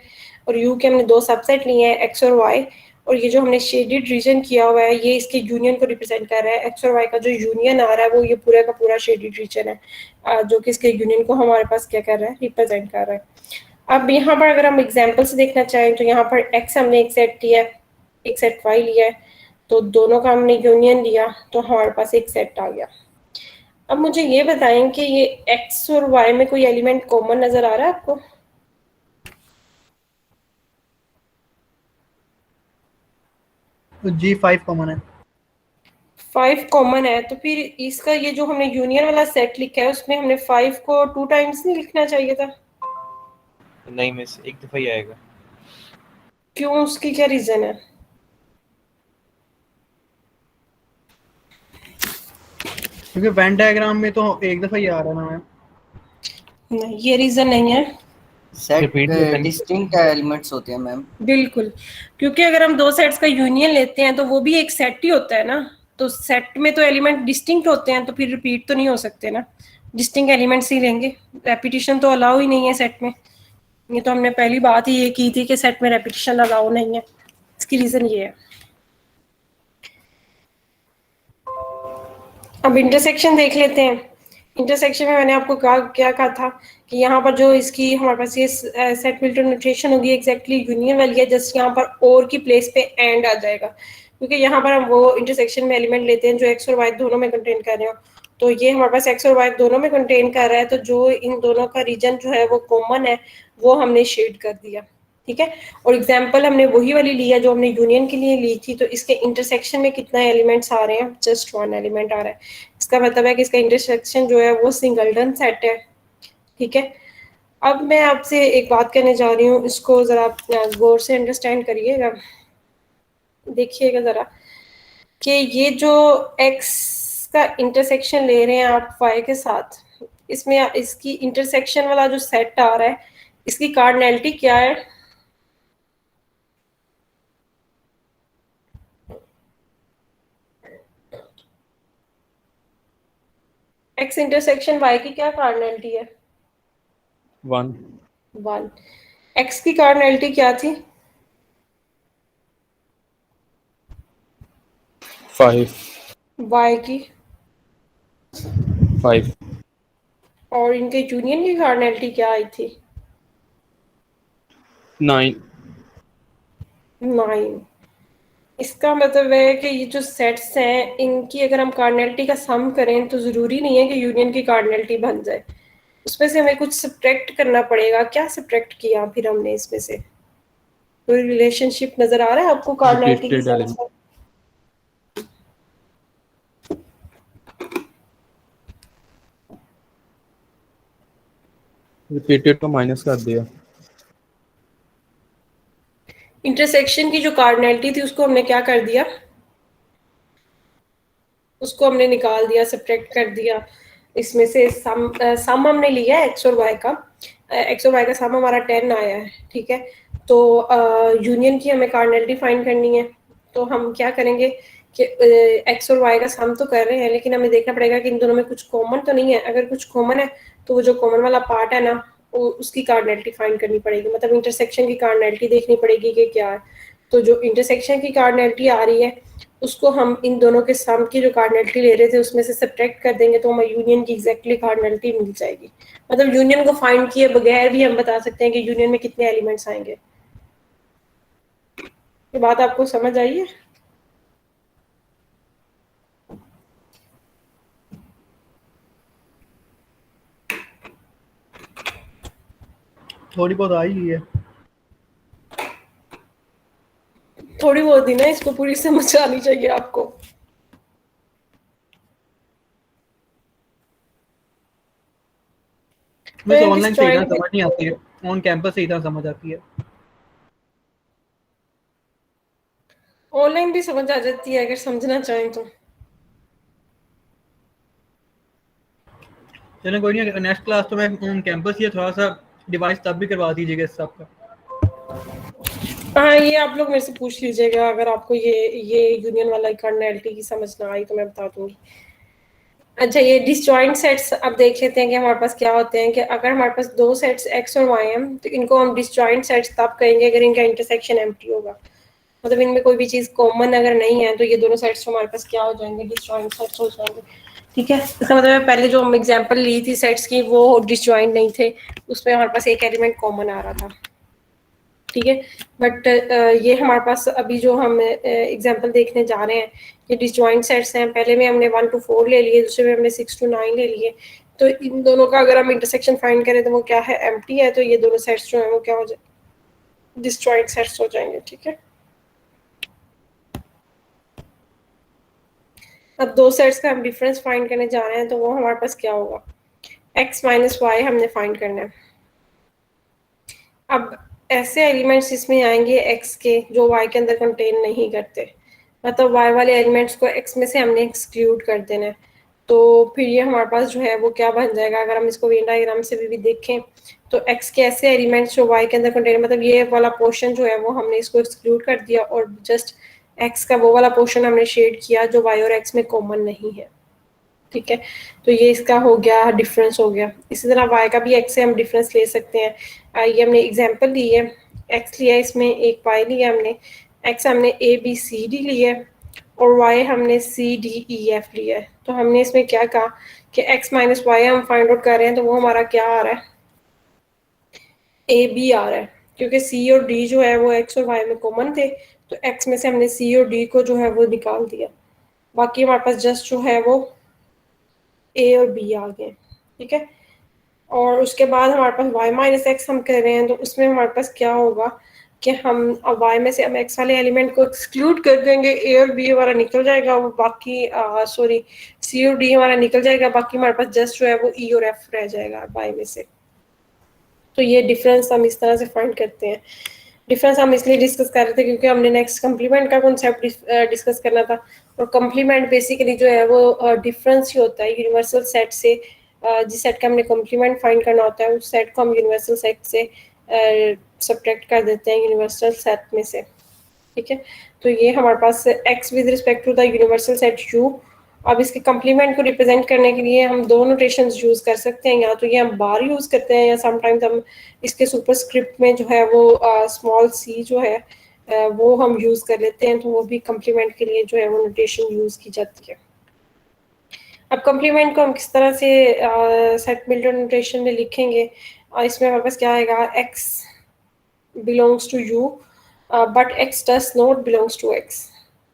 और U के हमने दो सबसेट लिए हैं X और Y, और ये जो हमने शेडेड रीजन किया हुआ है ये इसके यूनियन को रिप्रेजेंट कर रहा है। एक्स और वाई का जो यूनियन आ रहा है वो ये पूरा का पूरा शेडेड रीजन है जो कि इसके यूनियन को हमारे पास क्या कर रहा है, रिप्रेजेंट कर रहा है। अब यहाँ पर अगर हम एग्जांपल से देखना चाहें तो यहाँ पर एक्स हमने एक सेट लिया है, एक सेट वाई लिया है, तो दोनों का हमने यूनियन लिया तो हमारे पास एक सेट आ गया। अब मुझे ये बताएं कि ये एक्स और वाई में कोई एलिमेंट कॉमन नजर आ रहा है आपको? जी 5 कॉमन है। 5 कॉमन है, तो फिर इसका ये जो हमने यूनियन वाला सेट लिखा है उसमें हमने 5 को 2 टाइम्स नहीं लिखना चाहिए था? नहीं मिस, एक दफा ही आएगा। क्यों, उसकी क्या रीजन है? क्योंकि वेन डायग्राम में तो एक दफा ही आ रहा है ना मैम। नहीं, ये रीजन नहीं है। सेट डिस्टिंक्ट एलिमेंट्स होते हैं मैम। बिल्कुल, क्योंकि अगर हम दो सेट्स का यूनियन लेते हैं तो वो भी एक सेट ही होता है ना, तो सेट में तो एलिमेंट डिस्टिंक्ट होते हैं, तो फिर रिपीट तो नहीं हो सकते ना, डिस्टिंक्ट एलिमेंट्स ही लेंगे, रेपिटेशन तो अलाउ ही नहीं है सेट में। ये तो हमने पहली बात ही ये की थी कि सेट में रेपिटेशन अलाउ नहीं है, इसकी रीजन ये है। अब इंटरसेक्शन देख लेते हैं। इंटरसेक्शन में मैंने आपको क्या कहा था कि यहाँ पर जो इसकी हमारे पास ये सेट बिल्टर नोटेशन होगी एग्जैक्टली यूनियन वाली है, जस्ट यहाँ पर और की प्लेस पे एंड आ जाएगा, क्योंकि यहाँ पर हम वो इंटरसेक्शन में एलिमेंट लेते हैं जो एक्स और वाई दोनों में कंटेन कर रहे हो, तो ये हमारे पास एक्स और वाई दोनों में कंटेन कर रहा है, तो जो इन दोनों का रीजन जो है वो कॉमन है वो हमने शेड कर दिया, ठीक है। और एग्जाम्पल हमने वही वाली लिया जो हमने यूनियन के लिए ली थी, तो इसके इंटरसेक्शन में कितना एलिमेंट्स आ रहे हैं, जस्ट 1 एलिमेंट आ रहा है। इसका मतलब है कि इसका इंटरसेक्शन जो है वो सिंगलटन सेट है, ठीक है। अब मैं आपसे एक बात कहने जा रही हूँ, इसको जरा गौर से अंडरस्टैंड करिएगा, देखिएगा जरा कि ये जो x का इंटरसेक्शन ले रहे हैं आप y के साथ, इसमें इसकी इंटरसेक्शन वाला जो सेट आ रहा है इसकी कार्डिनैलिटी क्या है? x इंटरसेक्शन y की क्या कार्डिनैलिटी है? 1। x की कार्डिनैलिटी क्या थी? 5। y की 5। और इनके यूनियन की कार्डिनैलिटी क्या आई थी? 9। 9। इसका मतलब है कि ये जो सेट्स हैं इनकी अगर हम कार्डिनैलिटी का सम करें तो जरूरी नहीं है कि यूनियन की कार्डिनैलिटी बन जाए, उसमें से हमें कुछ सब्ट्रैक्ट करना पड़ेगा। क्या सब्ट्रैक्ट किया फिर हमने इसमें से? कोई रिलेशनशिप नजर आ रहा है आपको कार्डिनैलिटी के साथ? रिपीटेड को माइनस कर दिया। इंटरसेक्शन की जो कार्डिनैलिटी थी उसको हमने क्या कर दिया, उसको हमने निकाल दिया, सब्ट्रैक्ट कर दिया। इसमें से सम हमने लिया है एक्स और वाई का, एक्स और वाई का सम हमारा 10 आया है, ठीक है। तो यूनियन की हमें कार्डिनैलिटी फाइंड करनी है, तो हम क्या करेंगे कि एक्स और वाई का सम तो कर रहे हैं, लेकिन हमें देखना पड़ेगा कि इन दोनों में कुछ कॉमन तो नहीं है। अगर कुछ कॉमन है तो वो जो कॉमन वाला पार्ट है ना, वो उसकी कार्डिनैलिटी फाइंड करनी पड़ेगी, मतलब इंटरसेक्शन की कार्डिनैलिटी देखनी पड़ेगी कि क्या है। तो जो इंटरसेक्शन की कार्डिनैलिटी आ रही है उसको हम इन दोनों के सम की जो कार्डिनैलिटी ले रहे थे उसमें से सब्ट्रैक्ट कर देंगे तो हमें यूनियन की एग्जैक्टली कार्डिनैलिटी मिल जाएगी। मतलब यूनियन को फाइंड किए बगैर भी हम बता सकते हैं कि यूनियन में कितने एलिमेंट्स आएंगे। ये बात आपको समझ आई है? थोड़ी बहुत आई ही है। थोड़ी बहुत ही ना, इसको पूरी समझ आनी चाहिए आपको। मुझे ऑनलाइन सही तरह समझ नहीं आती है, ऑन कैंपस सही तरह समझ आती है। ऑनलाइन भी समझ आ जाती है अगर समझना चाहें तो। चलो कोई नहीं, नेक्स्ट क्लास तो मैं ऑन कैंपस ही है, थोड़ा सा डिवाइस तब भी करवा दीजिएगा इस सब का। हाँ, ये आप लोग मेरे से पूछ लीजिएगा, अगर आपको ये यूनियन वाला कार्डिनैलिटी की समझ ना आई तो मैं बता दूंगी। अच्छा, ये डिसजॉइंट सेट्स अब देख लेते हैं कि हमारे पास क्या होते हैं। कि अगर हमारे पास दो सेट्स एक्स और वाई हैं तो इनको हम डिसजॉइंट सेट्स तब कहेंगे अगर इनका इंटरसेक्शन एम्प्टी होगा, मतलब इनमें कोई भी चीज कॉमन अगर नहीं है तो ये दोनों सेट्स हमारे पास क्या हो जाएंगे, डिसजॉइंट सेट्स हो जाएंगे। ठीक है, इसका मतलब पहले जो हम एग्जांपल ली थी सेट्स की वो डिसजॉइंट नहीं थे, उसमें हमारे पास एक एलिमेंट कॉमन आ रहा था। ठीक है, बट ये हमारे पास अभी जो हम एग्जांपल देखने जा रहे हैं ये डिसजॉइंट सेट्स हैं। पहले में हमने 1 to 4 ले लिए, दूसरे में हमने 6 to 9 ले लिए। तो इन दोनों का अगर हम इंटरसेक्शन फाइंड करें तो वो क्या है, एम्प्टी है। तो ये दोनों सेट्स जो हैं वो क्या हो जाए, डिसजॉइंट सेट्स हो जाएंगे। ठीक है, अब दो सेट्स का हम डिफरेंस फाइंड करने जा रहे हैं तो वो हमारे पास क्या होगा, x माइनस वाई हमने फाइंड करना है। अब ऐसे एलिमेंट्स इसमें आएंगे x के जो y के अंदर कंटेन नहीं करते, मतलब y वाले एलिमेंट्स को x में से हमने एक्सक्लूड कर देना है। तो फिर ये हमारे पास जो है वो क्या बन जाएगा, अगर हम इसको वेन डायग्राम से भी देखें तो x के ऐसे एलिमेंट्स जो y के अंदर कंटेन, मतलब ये वाला पोर्शन जो है वो हमने इसको एक्सक्लूड कर दिया और जस्ट x का वो वाला पोर्शन हमने शेड किया जो y और x में कॉमन नहीं है। ठीक है, तो ये इसका हो गया, डिफरेंस हो गया। इसी तरह y का भी x से हम डिफरेंस ले सकते हैं। ये हमने एग्जांपल ली है, x लिया इसमें, एक y लिया हमने, x हमने a b c d लिया और y हमने c d e f लिया है। तो हमने इसमें क्या कहा कि x माइनस वाई हम फाइंड आउट कर रहे हैं तो वो हमारा क्या आ रहा है, a b आ रहा है, क्योंकि c और d जो है वो x और y में कॉमन थे तो x में से हमने c और d को जो है वो निकाल दिया, बाकी हमारे पास जस्ट जो है वो a और b आ गए। ठीक है, और उसके बाद हमारे पास y माइनस एक्स हम कर रहे हैं तो उसमें हमारे पास क्या होगा कि हम अब y में से हम x वाले एलिमेंट को एक्सक्लूड कर देंगे, a और b हमारा निकल जाएगा, वो बाकी सॉरी c और d हमारा निकल जाएगा, बाकी हमारे पास जस्ट जो है वो e और f रह जाएगा y में से। तो ये डिफरेंस हम इस तरह से फाइंड करते हैं। डिफरेंस हम इसलिए डिस्कस कर रहे थे क्योंकि हमने नेक्स्ट कम्प्लीमेंट का कॉन्सेप्ट डिस्कस करना था, और कम्प्लीमेंट बेसिकली जो है वो डिफरेंस ही होता है यूनिवर्सल सेट से। जिस सेट का हमने कम्प्लीमेंट फाइंड करना होता है उस सेट को हम यूनिवर्सल सेट से सब्ट्रैक्ट कर देते हैं यूनिवर्सल सेट में से। ठीक है, तो ये हमारे पास x with respect to the universal set u। अब इसके कम्प्लीमेंट को रिप्रेजेंट करने के लिए हम दो नोटेशंस यूज कर सकते हैं, या तो ये हम बार यूज करते हैं या समटाइम्स हम इसके सुपरस्क्रिप्ट में जो है वो स्मॉल c जो है वो हम यूज कर लेते हैं, तो वो भी कम्प्लीमेंट के लिए जो है वो नोटेशन यूज की जाती है। अब कम्प्लीमेंट को हम किस तरह से सेट बिल्डर नोटेशन में लिखेंगे, इसमें हमारे पास क्या आएगा, x belongs to u but x does not belongs to x।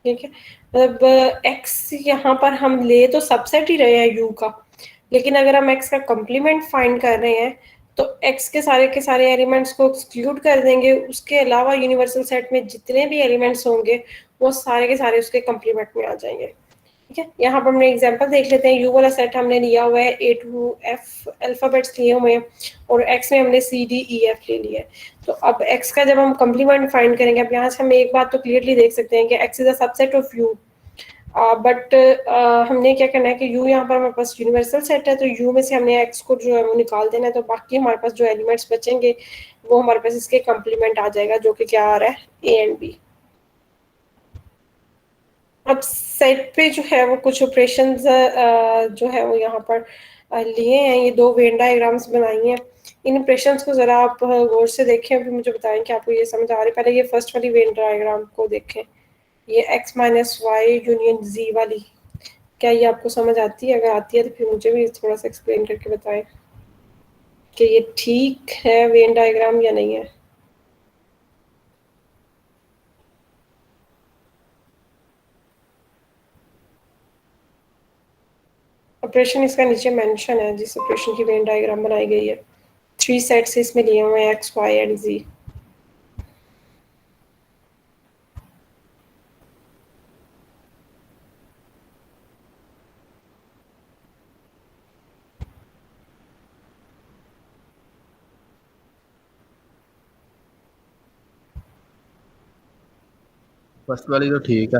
ठीक है, मतलब x यहाँ पर हम ले तो सबसेट ही रहे हैं u का, लेकिन अगर हम x का कम्प्लीमेंट फाइंड कर रहे हैं तो x के सारे एलिमेंट्स को एक्सक्लूड कर देंगे, उसके अलावा यूनिवर्सल सेट में जितने भी एलिमेंट्स होंगे वो सारे के सारे उसके कम्प्लीमेंट में आ जाएंगे। ठीक है, यहाँ पर हमने एग्जांपल देख लेते हैं। यू वाला सेट हमने लिया हुआ है, A to F अल्फाबेट्स लिए हुए हैं और X में हमने C D E F ले लिया है। तो अब X का जब हम कम्प्लीमेंट फाइंड करेंगे, अब यहाँ से हम एक बात तो क्लियरली देख सकते हैं कि X is a subset of U, but हमने क्या करना है कि U यहाँ पर हमारे पास यूनिवर्सल सेट है, तो U में से हमने X को जो है वो निकाल देना है, तो बाकी हमारे पास जो एलिमेंट्स बचेंगे वो हमारे पास इसके कम्प्लीमेंट आ जाएगा, जो कि क्या आ रहा है, A and B। अब सेट पे जो है वो कुछ ऑपरेशंस जो है वो यहाँ पर लिए हैं, ये दो वेन डायग्राम्स बनाई हैं। इन ऑपरेशंस को ज़रा आप गौर से देखें, फिर मुझे बताएं कि आपको ये समझ आ रही है। पहले ये फर्स्ट वाली वेन डायग्राम को देखें, ये x minus y union z वाली, क्या ये आपको समझ आती है? अगर आती है तो फिर मुझे भी थोड़ा सा एक्सप्लेन करके बताएं कि ये ठीक है वेन डायग्राम या नहीं है। ऑपरेशन इसका नीचे मेंशन है, जिस ऑपरेशन की वेन डायग्राम बनाई गई है। 3 सेट्स इसमें लिए हुए हैं, x y and z। First वाली तो ठीक है,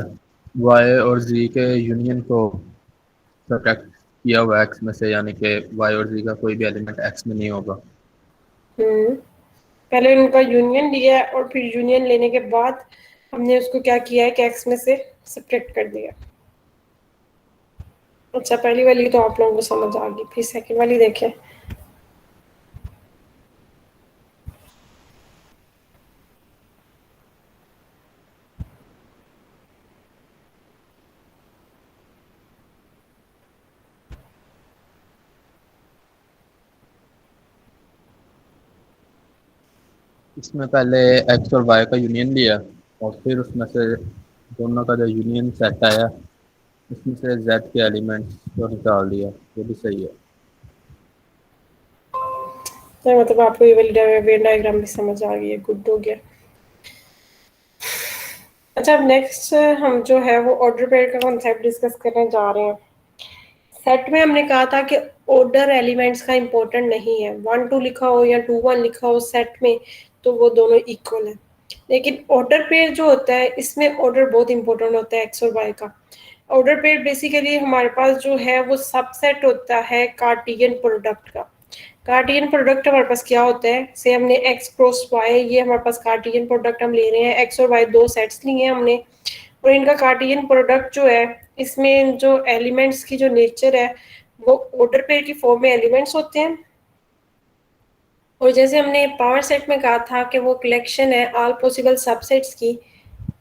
वाई और जी के यूनियन को सब्ट्रैक्ट किया हुआ एक्स में से, यानी कि वाई और जी का कोई भी एलिमेंट एक्स में नहीं होगा। पहले उनका यूनियन लिया है और फिर यूनियन लेने के बाद हमने उसको क्या किया है कि एक्स में से सब्ट्रैक्ट कर दिया। अच्छा, पहली वाली तो आप लोगों को समझ आ गई, फिर सेकंड वाली देखें। इसमें पहले एक्स और वाई का यूनियन लिया और फिर उसमें से दोनों का जो यूनियन सेट आया उसमें से जेड के एलिमेंट्स को निकाल दिया। ये भी सही है। तो मतलब आपको ये वाली वेन डायग्राम भी समझ आ गई है, गुड हो गया। अच्छा, अब नेक्स्ट हम जो है वो ऑर्डर पेयर का कॉन्सेप्ट डिस्कस करने जा रहे हैं। सेट में हमने कहा था कि ऑर्डर एलिमेंट्स का इंपॉर्टेंट नहीं है, 1 2 लिखा हो या 2 1 लिखा हो सेट में तो वो दोनों इक्वल है। लेकिन ऑर्डर पेयर जो होता है इसमें ऑर्डर बहुत इंपॉर्टेंट होता है एक्स और वाई का। ऑर्डर पेयर बेसिकली हमारे पास जो है वो सबसेट होता है कार्टियन प्रोडक्ट का। कार्टियन प्रोडक्ट हमारे पास क्या होता है, से हमने एक्स क्रॉस वाई, ये हमारे पास कार्टियन प्रोडक्ट हम ले रहे हैं, एक्स और वाई दो सेट्स लिए हैं हमने, और इनका कार्टियन प्रोडक्ट जो है इसमें जो एलिमेंट्स की जो नेचर है वो ऑर्डर पेयर की फॉर्म में एलिमेंट्स होते हैं। और जैसे हमने पावर सेट में कहा था कि वो कलेक्शन है ऑल पॉसिबल सबसेट्स की,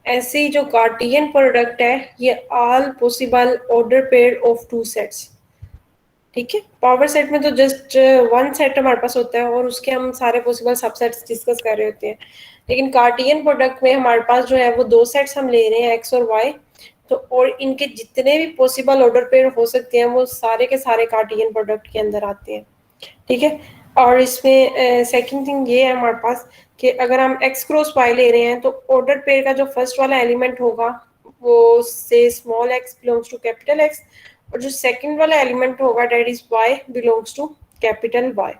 ऐसे ही जो कार्टियन प्रोडक्ट है ये all possible order pair of two sets. ठीक है, पावर सेट में तो जस्ट वन सेट हमारे पास होता है और उसके हम सारे पॉसिबल सबसेट्स डिस्कस कर रहे होते हैं। लेकिन कार्टियन प्रोडक्ट में हमारे पास जो है वो दो सेट्स हम ले रहे हैं, एक्स और वाई, तो और इनके जितने भी पॉसिबल ऑर्डर पेयर हो सकते हैं वो सारे के सारे कार्टियन प्रोडक्ट के अंदर आते हैं। ठीक है, और इसमें सेकंड थिंग ये है हमारे पास कि अगर हम एक्स क्रॉस वाई ले रहे हैं तो ऑर्डर पेयर का जो फर्स्ट वाला एलिमेंट होगा वो से small x belongs to capital x, और जो सेकंड वाला एलिमेंट होगा that is y belongs to capital y.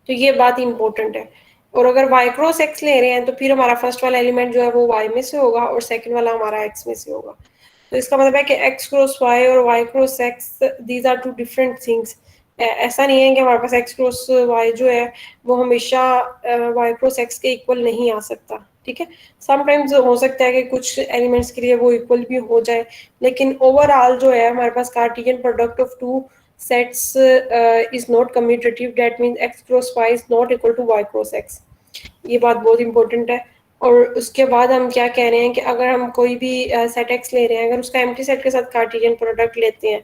तो ये बात इंपॉर्टेंट है। और अगर वाई क्रॉस एक्स ले रहे हैं तो फिर हमारा फर्स्ट वाला एलिमेंट जो है वो वाई में से होगा और सेकंड वाला हमारा एक्स में से होगा। तो इसका मतलब है कि एक्स क्रॉस वाई और y cross x these are two different things. ऐसा नहीं है कि हमारे पास एक्स क्रॉस वाई जो है वो हमेशा वाई क्रॉस एक्स के इक्वल नहीं आ सकता। ठीक है, समटाइम्स हो सकता है कि कुछ एलिमेंट्स के लिए वो इक्वल भी हो जाए, लेकिन ओवरऑल जो है हमारे पास Cartesian product of two sets is not commutative, that means x cross y is not equal to y cross x। ये बात बहुत इंपॉर्टेंट है। और उसके बाद हम क्या कह रहे हैं कि अगर हम कोई भी सेट x ले रहे हैं, अगर उसका एम्प्टी सेट के साथ कार्टेशियन प्रोडक्ट लेते हैं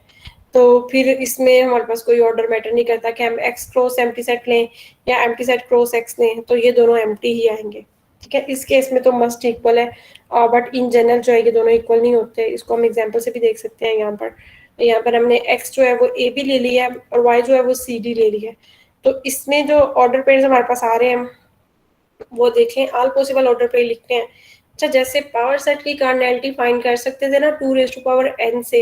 तो फिर इसमें हमारे पास कोई ऑर्डर मैटर नहीं करता कि हम x क्रॉस एम्प्टी सेट लें या एम्प्टी सेट क्रॉस x लें, तो ये दोनों एम्प्टी ही आएंगे। ठीक है, इस केस में तो मस्ट इक्वल है, बट इन जनरल जो है ये दोनों इक्वल नहीं होते। इसको हम एग्जांपल से भी देख सकते हैं। यहाँ पर हमने x जो है वो a भी ले लिया है और y जो है वो c d ले लिया है। तो इसमें जो ऑर्डर पेयर्स हमारे पास आ रहे हैं वो देखें, ऑल पॉसिबल ऑर्डर पेयर लिखते हैं। अच्छा, जैसे पावर सेट की कार्डिनैलिटी फाइंड कर सकते थे ना 2 रेज़ टू पावर n से,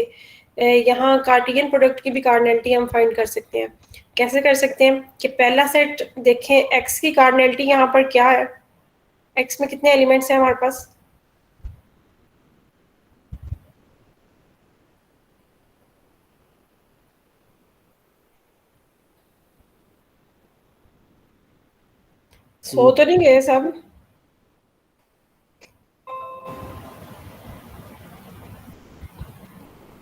यहाँ कार्टियन प्रोडक्ट की भी कार्डिनैलिटी हम फाइंड कर सकते हैं। कैसे कर सकते हैं कि पहला सेट देखें, x की कार्डिनैलिटी यहाँ पर क्या है, x में कितने एलिमेंट्स हैं हमारे पास, सो तो नहीं गए सब?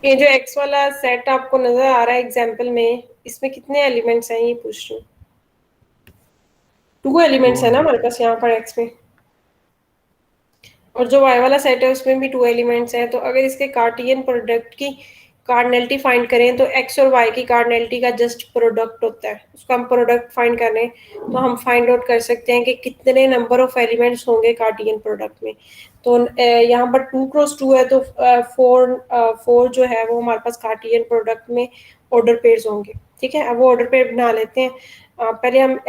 ये जो एक्स वाला सेट आपको नजर आ रहा है एग्जाम्पल में, इसमें कितने एलिमेंट्स हैं ये पूछ रही हूँ। 2 एलिमेंट्स है ना हमारे पास यहाँ पर एक्स में, और जो वाई वाला सेट है उसमें भी 2 एलिमेंट्स हैं। तो अगर इसके कार्टियन प्रोडक्ट की कार्डिनलिटी फाइंड करें तो एक्स और वाई की कार्डिनलिटी का जस्ट प्रोडक्ट होता है, उसका हम प्रोडक्ट फाइंड कर रहे हैं तो हम फाइंड आउट कर सकते हैं कि कितने नंबर ऑफ एलिमेंट्स होंगे कार्टियन प्रोडक्ट में। तो यहाँ पर 2 क्रॉस 2 है तो 4 जो है वो हमारे पास कार्टियन प्रोडक्ट में ऑर्डर पेयर्स होंगे। ठीक है, अब वो ऑर्डर पेयर बना लेते हैं। पहले हम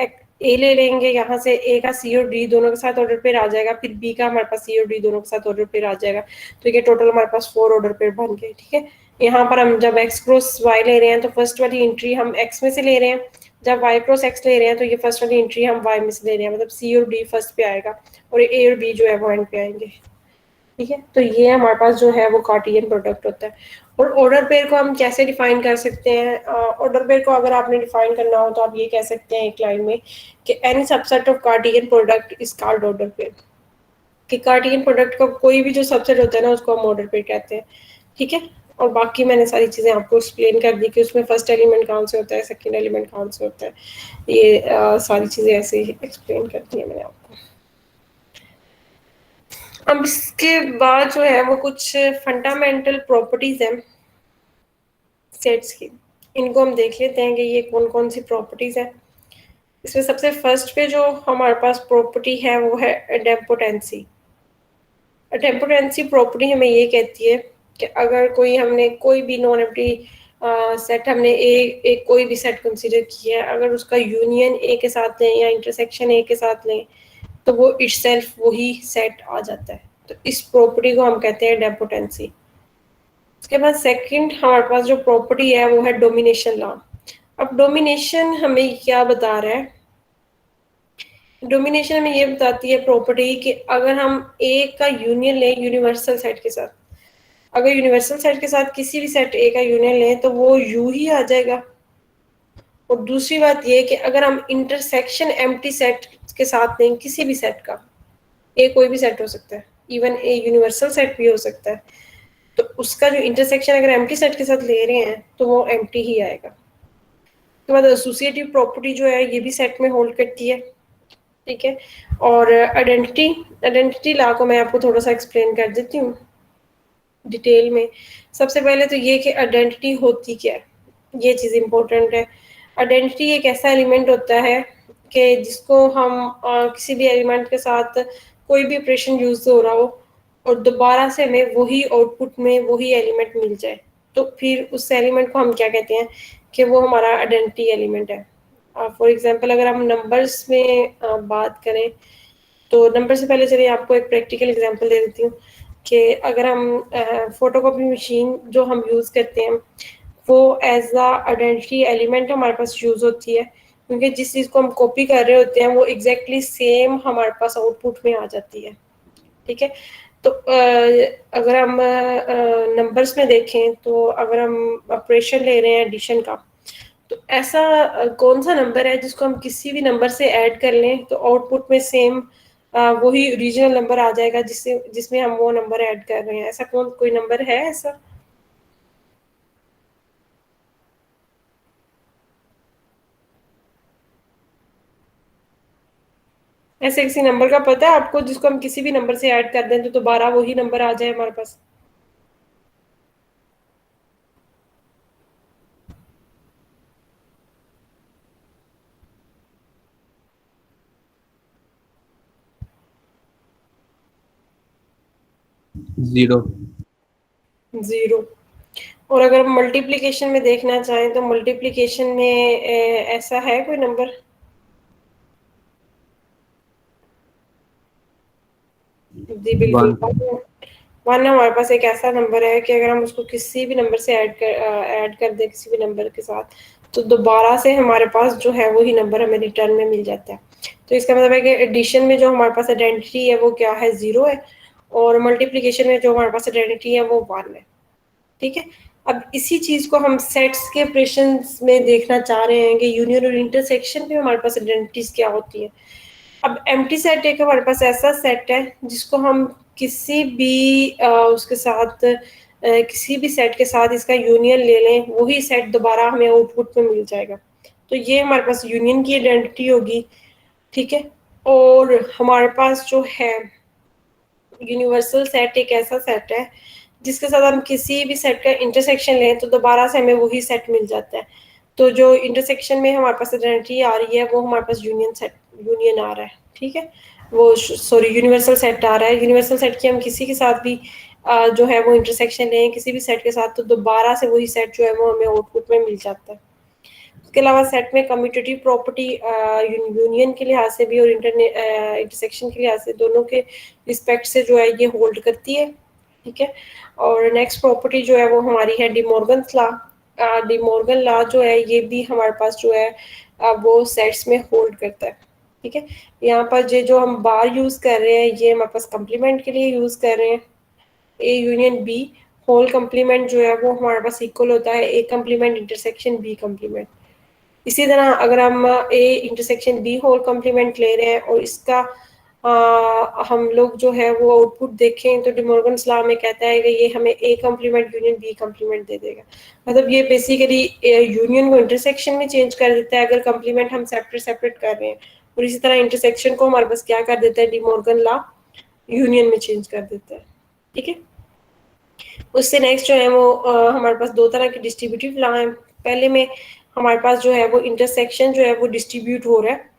ए ले लेंगे, यहाँ से ए का सी और डी दोनों के साथ ऑर्डर पेयर आ जाएगा, फिर बी का हमारे पास सी और डी दोनों के साथ ऑर्डर पेयर आ जाएगा। तो ये टोटल हमारे पास 4 ऑर्डर पेयर बन गए। ठीक है, यहाँ पर हम जब x क्रॉस y ले रहे हैं तो फर्स्ट वाली एंट्री हम x में से ले रहे हैं, जब y क्रॉस x ले रहे हैं तो ये फर्स्ट वाली एंट्री हम y में से ले रहे हैं, मतलब c और d फर्स्ट पे आएगा और a और b जो है वो एंड पे आएंगे। ठीक है, तो ये हमारे पास जो है वो कार्टियन प्रोडक्ट होता है। और ऑर्डर पेयर को हम कैसे डिफाइन कर सकते हैं? ऑर्डर पेयर को अगर आपने डिफाइन करना हो तो आप ये कह सकते हैं एक लाइन में कि any subset of Cartesian product is called order pair. कि कार्टियन प्रोडक्ट का कोई भी जो सबसेट होता है ना उसको हम ऑर्डर पेयर कहते हैं। ठीक है, और बाकी मैंने सारी चीज़ें आपको एक्सप्लेन कर दी कि उसमें फर्स्ट एलिमेंट कौन से होता है, सेकंड एलिमेंट कौन से होता है, ये सारी चीज़ें ऐसे ही एक्सप्लेन कर दी है मैंने आपको। अब इसके बाद जो है वो कुछ फंडामेंटल प्रॉपर्टीज हैं सेट्स की, इनको हम देख लेते हैं कि ये कौन कौन सी प्रॉपर्टीज हैं। इसमें सबसे फर्स्ट पे जो हमारे पास प्रॉपर्टी है वो है एडेम्पोटेंसी। एडेम्पोटेंसी प्रॉपर्टी हमें ये कहती है कि अगर हमने कोई भी नॉन एम्प्टी सेट हमने एक कोई भी सेट कंसीडर किया है, अगर उसका यूनियन ए के साथ लें या इंटरसेक्शन ए के साथ लें तो वो इटसेल्फ वही सेट आ जाता है। तो इस प्रॉपर्टी को हम कहते हैं एडेम्पोटेंसी। उसके बाद सेकंड हमारे पास जो प्रॉपर्टी है वो है डोमिनेशन लॉ। अब डोमिनेशन हमें क्या बता रहा है? डोमिनेशन हमें ये बताती है प्रॉपर्टी कि अगर हम ए का यूनियन लें यूनिवर्सल सेट के साथ, अगर यूनिवर्सल सेट के साथ किसी भी सेट ए का यूनियन लें तो वो यू ही आ जाएगा। और दूसरी बात ये कि अगर हम इंटरसेक्शन एम्प्टी सेट के साथ लें किसी भी सेट का, ए कोई भी सेट हो सकता है, इवन ए यूनिवर्सल सेट भी हो सकता है, तो उसका जो इंटरसेक्शन अगर एम्प्टी सेट के साथ ले रहे हैं तो वो एम्प्टी ही आएगा। उसके बाद एसोसिएटिव प्रॉपर्टी जो है ये भी सेट में होल्ड करती है। ठीक है, और आइडेंटिटी लॉ को मैं आपको थोड़ा सा एक्सप्लेन कर देती हूँ डिटेल में। सबसे पहले तो ये कि आइडेंटिटी होती क्या है, ये चीज़ इम्पोर्टेंट है। आइडेंटिटी एक ऐसा एलिमेंट होता है कि जिसको हम किसी भी एलिमेंट के साथ कोई भी ऑपरेशन यूज हो रहा हो और दोबारा से हमें वही आउटपुट में वही एलिमेंट मिल जाए तो फिर उस एलिमेंट को हम क्या कहते हैं कि वो हमारा आइडेंटिटी एलिमेंट है। फॉर एग्जांपल अगर हम नंबर्स में बात करें तो नंबर से पहले चलिए आपको एक प्रैक्टिकल एग्जांपल दे देती हूँ कि अगर हम फोटोकॉपी मशीन जो हम यूज़ करते हैं वो एज अ आइडेंटिटी एलिमेंट हमारे पास यूज़ होती है, क्योंकि जिस चीज़ को हम कॉपी कर रहे होते हैं वो एग्जैक्टली सेम हमारे पास आउटपुट में आ जाती है। ठीक है, तो अगर हम नंबर्स में देखें तो अगर हम ऑपरेशन ले रहे हैं एडिशन का, तो ऐसा कौन सा नंबर है जिसको हम किसी भी नंबर से ऐड कर लें तो आउटपुट में सेम वही ओरिजिनल नंबर आ जाएगा जिसमें हम वो नंबर ऐड कर रहे हैं? ऐसा कोई नंबर है ऐसा? ऐसे किसी नंबर का पता है आपको जिसको हम किसी भी नंबर से ऐड कर दें तो दोबारा वही नंबर आ जाए हमारे पास? जीरो। और अगर हम मल्टीप्लिकेशन में देखना चाहें तो मल्टीप्लिकेशन में ऐसा है कोई नंबर? जी बिल्कुल, वन हमारे पास एक ऐसा नंबर है कि अगर हम उसको किसी भी नंबर से ऐड कर दें किसी भी नंबर के साथ तो दोबारा से हमारे पास जो है वही नंबर हमें रिटर्न में मिल जाता है। तो इसका मतलब है कि एडिशन में जो हमारे पास आइडेंटिटी है वो क्या है? 0 है, और मल्टीप्लिकेशन में जो हमारे पास आइडेंटिटी है वो 1 है। ठीक है, अब इसी चीज को हम सेट्स के ऑपरेशंस में देखना चाह रहे हैं कि यूनियन और इंटरसेक्शन पे हमारे पास आइडेंटिटीज क्या होती है। अब एम्प्टी सेट एक हमारे पास ऐसा सेट है जिसको हम किसी भी उसके साथ किसी भी सेट के साथ इसका यूनियन ले लें, वही सेट दोबारा हमें आउटपुट में मिल जाएगा। तो ये हमारे पास यूनियन की आइडेंटिटी होगी, ठीक है। और हमारे पास जो है यूनिवर्सल सेट एक ऐसा सेट है जिसके साथ हम किसी भी सेट का इंटरसेक्शन लें तो दोबारा से हमें वही सेट मिल जाता है। तो जो इंटरसेक्शन में हमारे पास आइडेंटिटी आ रही है वो हमारे पास यूनियन आ रहा है, ठीक है। वो सॉरी यूनिवर्सल सेट आ रहा है। यूनिवर्सल सेट की हम किसी के साथ भी जो है वो इंटरसेक्शन लें किसी भी सेट के साथ तो दोबारा से वही सेट जो है वो हमें आउटपुट में मिल जाता है। इसके अलावा सेट में कम्यूटेटिव प्रॉपर्टी यूनियन के लिहाज से भी और इंटरसेक्शन के लिहाज से दोनों के रिस्पेक्ट से जो है ये होल्ड करती है, ठीक है। और नेक्स्ट प्रॉपर्टी जो है वो हमारी है डिमॉर्गन्स लॉ। डिमॉर्गन लॉ जो है ये भी हमारे पास जो है वो सेट्स में होल्ड करता है, ठीक है। यहाँ पर जो हम बार यूज कर रहे हैं ये हमारे पास कम्प्लीमेंट के लिए यूज कर रहे हैं। A union B whole complement जो है वो हमारे पास इक्वल होता है A complement intersection B complement. इसी तरह अगर हम A intersection B whole complement ले रहे हैं और इसका हम लोग जो है वो आउटपुट देखें तो डिमॉर्गन्स लॉ में कहता है कि ये हमें A complement union B complement दे देगा। मतलब ये बेसिकली यूनियन को इंटरसेक्शन में चेंज कर देता है अगर कम्प्लीमेंट हम सेपरेट कर रहे हैं, और इसी तरह इंटरसेक्शन को हमारे पास क्या कर देता है डिमॉर्गन लॉ यूनियन में चेंज कर देता है, ठीक है। उससे नेक्स्ट जो है वो हमारे पास दो तरह के डिस्ट्रीब्यूटिव लॉ हैं। पहले में हमारे पास जो है वो इंटरसेक्शन जो है वो डिस्ट्रीब्यूट हो रहा है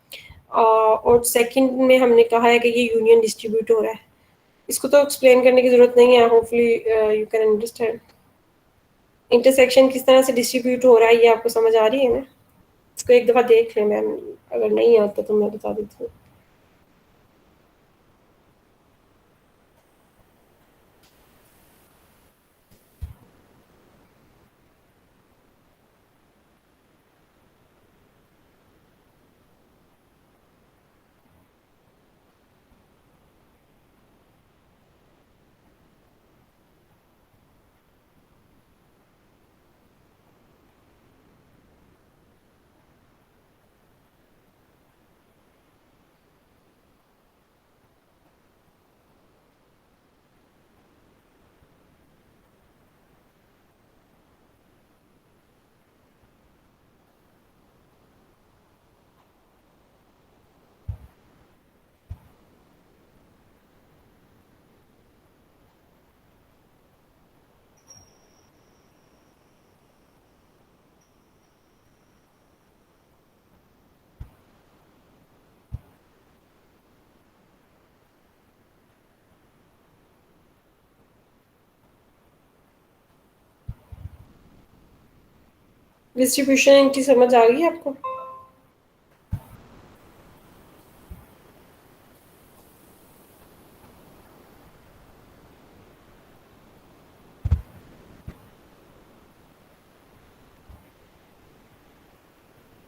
और सेकंड में हमने कहा है कि ये यूनियन डिस्ट्रीब्यूट हो रहा है। इसको तो एक्सप्लेन करने की जरूरत नहीं है, hopefully you can understand. Intersection किस तरह से डिस्ट्रीब्यूट हो रहा है ये आपको समझ आ रही है ना। इसको एक दफ़ा देख लें मैम, अगर नहीं आता तो मैं बता देती हूँ। डिस्ट्रीब्यूशन इनकी समझ आ गई आपको?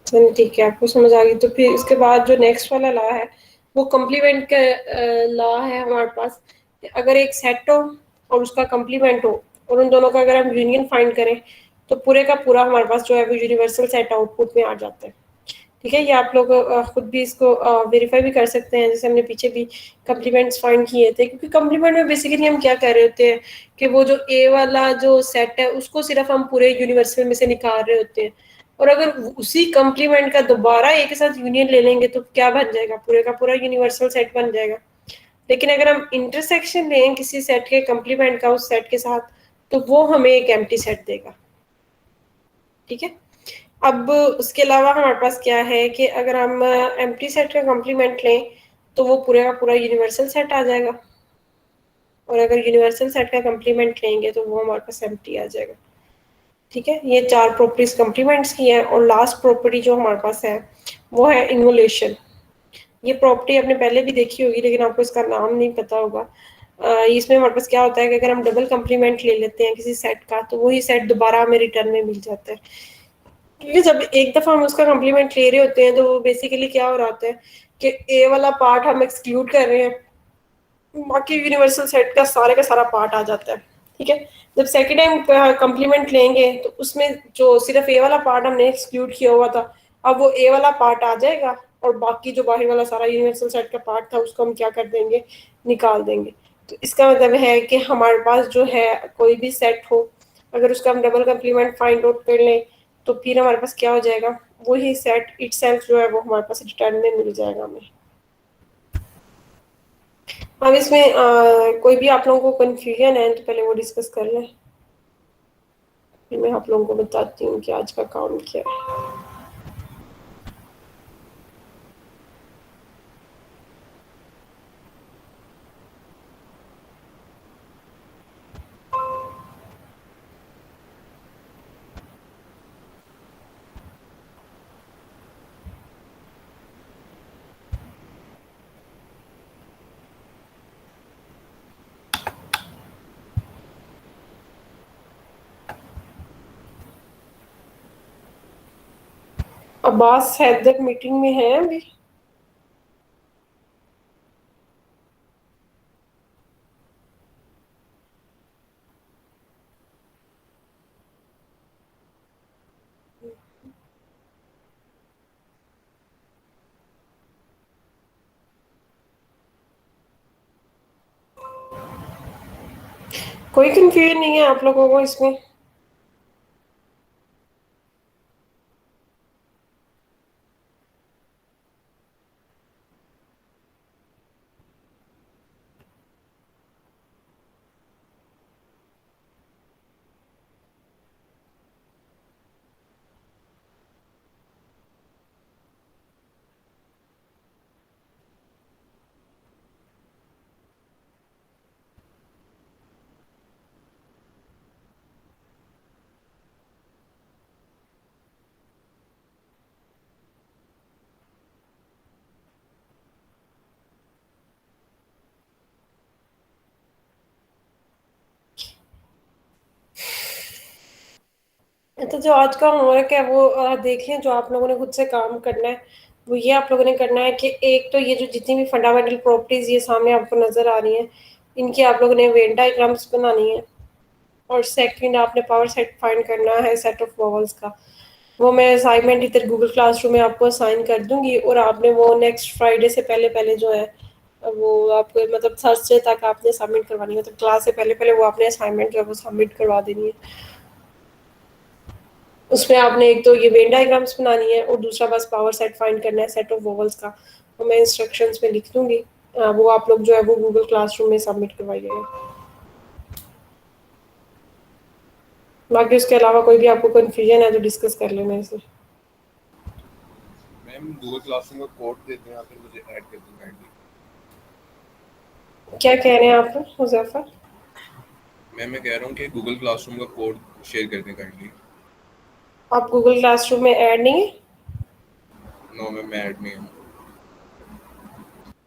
चलिए ठीक है, आपको समझ आ गई। तो फिर इसके बाद जो नेक्स्ट वाला लॉ है वो कम्प्लीमेंट का लॉ है हमारे पास। अगर एक सेट हो और उसका कम्प्लीमेंट हो और उन दोनों का अगर हम यूनियन फाइंड करें तो पूरे का पूरा हमारे पास जो है वो यूनिवर्सल सेट आउटपुट में आ जाता है, ठीक है। ये आप लोग खुद भी इसको वेरीफाई भी कर सकते हैं, जैसे हमने पीछे भी कम्प्लीमेंट्स फाइंड किए थे। क्योंकि कम्प्लीमेंट में बेसिकली हम क्या कर रहे होते हैं कि वो जो ए वाला जो सेट है उसको सिर्फ हम पूरे यूनिवर्सल में से निकाल रहे होते हैं, और अगर उसी कम्प्लीमेंट का दोबारा ए के साथ यूनियन ले लेंगे तो क्या बन जाएगा, पूरे का पूरा यूनिवर्सल सेट बन जाएगा। लेकिन अगर हम इंटरसेक्शन लें किसी सेट के कम्प्लीमेंट का उस सेट के साथ तो वो हमें एक एम्प्टी सेट देगा, ठीक है। अब उसके अलावा हमारे पास क्या है कि अगर हम एम्प्टी सेट का कम्प्लीमेंट लें तो वो पूरे का पूरा यूनिवर्सल सेट आ जाएगा, और अगर यूनिवर्सल सेट का कम्प्लीमेंट लेंगे तो वो हमारे पास एम्प्टी आ जाएगा, ठीक है। ये चार प्रॉपर्टीज कम्प्लीमेंट्स की है। और लास्ट प्रॉपर्टी जो हमारे पास है वो है इन्वोल्यूशन। ये प्रॉपर्टी आपने पहले भी देखी होगी लेकिन आपको इसका नाम नहीं पता होगा। इसमें हमारे पास क्या होता है कि अगर हम डबल कम्प्लीमेंट ले लेते हैं किसी सेट का तो वही सेट दोबारा हमें रिटर्न में मिल जाता है, क्योंकि जब एक दफा हम उसका कम्प्लीमेंट ले रहे होते हैं तो बेसिकली क्या हो रहा होता है कि ए वाला पार्ट हम एक्सक्लूड कर रहे हैं, बाकी यूनिवर्सल सेट का सारा पार्ट आ जाता है, ठीक है। जब सेकेंड टाइम कम्प्लीमेंट लेंगे तो उसमें जो सिर्फ ए वाला पार्ट हमने एक्सक्लूड किया हुआ था अब वो ए वाला पार्ट आ जाएगा, और बाकी जो बाहर वाला सारा यूनिवर्सल सेट का पार्ट था उसको हम क्या कर देंगे, निकाल देंगे। तो इसका मतलब है कि हमारे पास जो है कोई भी सेट हो, अगर उसका हम डबल कम्प्लीमेंट फाइंड आउट कर लें तो फिर हमारे पास क्या हो जाएगा, वही सेट इटसेल्फ जो है वो हमारे पास रिटर्न में मिल जाएगा हमें। अब इसमें कोई भी आप लोगों को कन्फ्यूजन है तो पहले वो डिस्कस कर लें, फिर मैं आप लोगों को बताती हूँ कि आज का काम क्या है। अब्बास हैदर मीटिंग में है अभी। कोई कंफ्यूजन नहीं है आप लोगों को इसमें? तो जो आज का होमवर्क है वो देख लें, जो आप लोगों ने खुद से काम करना है वो ये आप लोगों ने करना है कि एक तो ये जो जितनी भी फंडामेंटल प्रॉपर्टीज ये सामने आपको नजर आ रही हैं इनकी आप लोगों ने वेन डायग्राम्स बनानी है, और सेकंड आपने पावर सेट फाइंड करना है सेट ऑफ वॉवल्स का। वो मैं असाइनमेंट इधर गूगल क्लासरूम में आपको असाइन कर दूंगी, और आपने वो नेक्स्ट फ्राइडे से पहले पहले जो है वो आपको मतलब थर्सडे तक आपने सबमिट करवानी है, मतलब क्लास से पहले पहले वो आपने असाइनमेंट जो है वो सबमिट करवा देनी है। उसमें आपने एक तो ये वेन डायग्राम्स बनानी है और दूसरा बस पावर सेट फाइंड करना है सेट ऑफ वोवल्स का। तो मैं इंस्ट्रक्शंस में लिख दूंगी, वो आप लोग जो है वो गूगल क्लासरूम में सबमिट करवाइएगा। बाकी उसके अलावा कोई भी आपको कन्फ्यूजन है तो डिस्कस कर लेना इसे। मैम गूगल क्लासरूम का कोड देते हैं या फिर मुझे ऐड कर दें काइंडली। क्या कह रहे हैं आप मुजफ्फर? मैम मैं कह रहा हूँ कि गूगल क्लासरूम का कोड शेयर कर दें काइंडली। आप गूगल क्लासरूम में ऐड नहीं है? नो मैम मैं ऐड नहीं हूँ।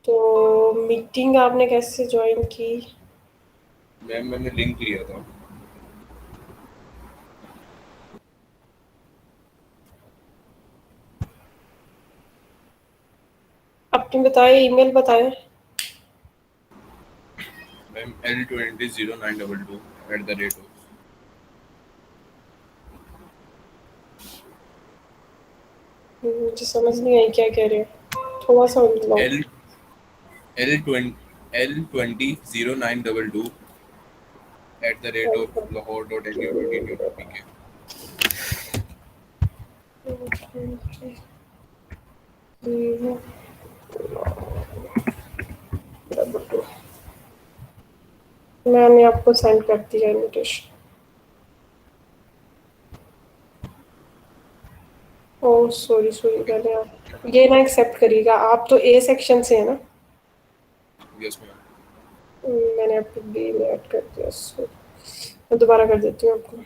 तो मीटिंग आपने कैसे ज्वाइन की? मैम मैंने लिंक लिया था। अपनी बताएं, ईमेल बताएं। मैम L200922 मुझे समझ नहीं आई क्या कह रहे हैं, थोड़ा सा मतलब L200922 @lahore.edu.pk। मैंने आपको सेंड कर दिया इनविटेशन। ओह सॉरी सॉरी, मैंने आप ये ना एक्सेप्ट करिएगा, आप तो ए सेक्शन से है ना? Yes ma'am. मैंने आपको बी में ऐड कर दिया, मैं दोबारा कर देती हूँ आपको।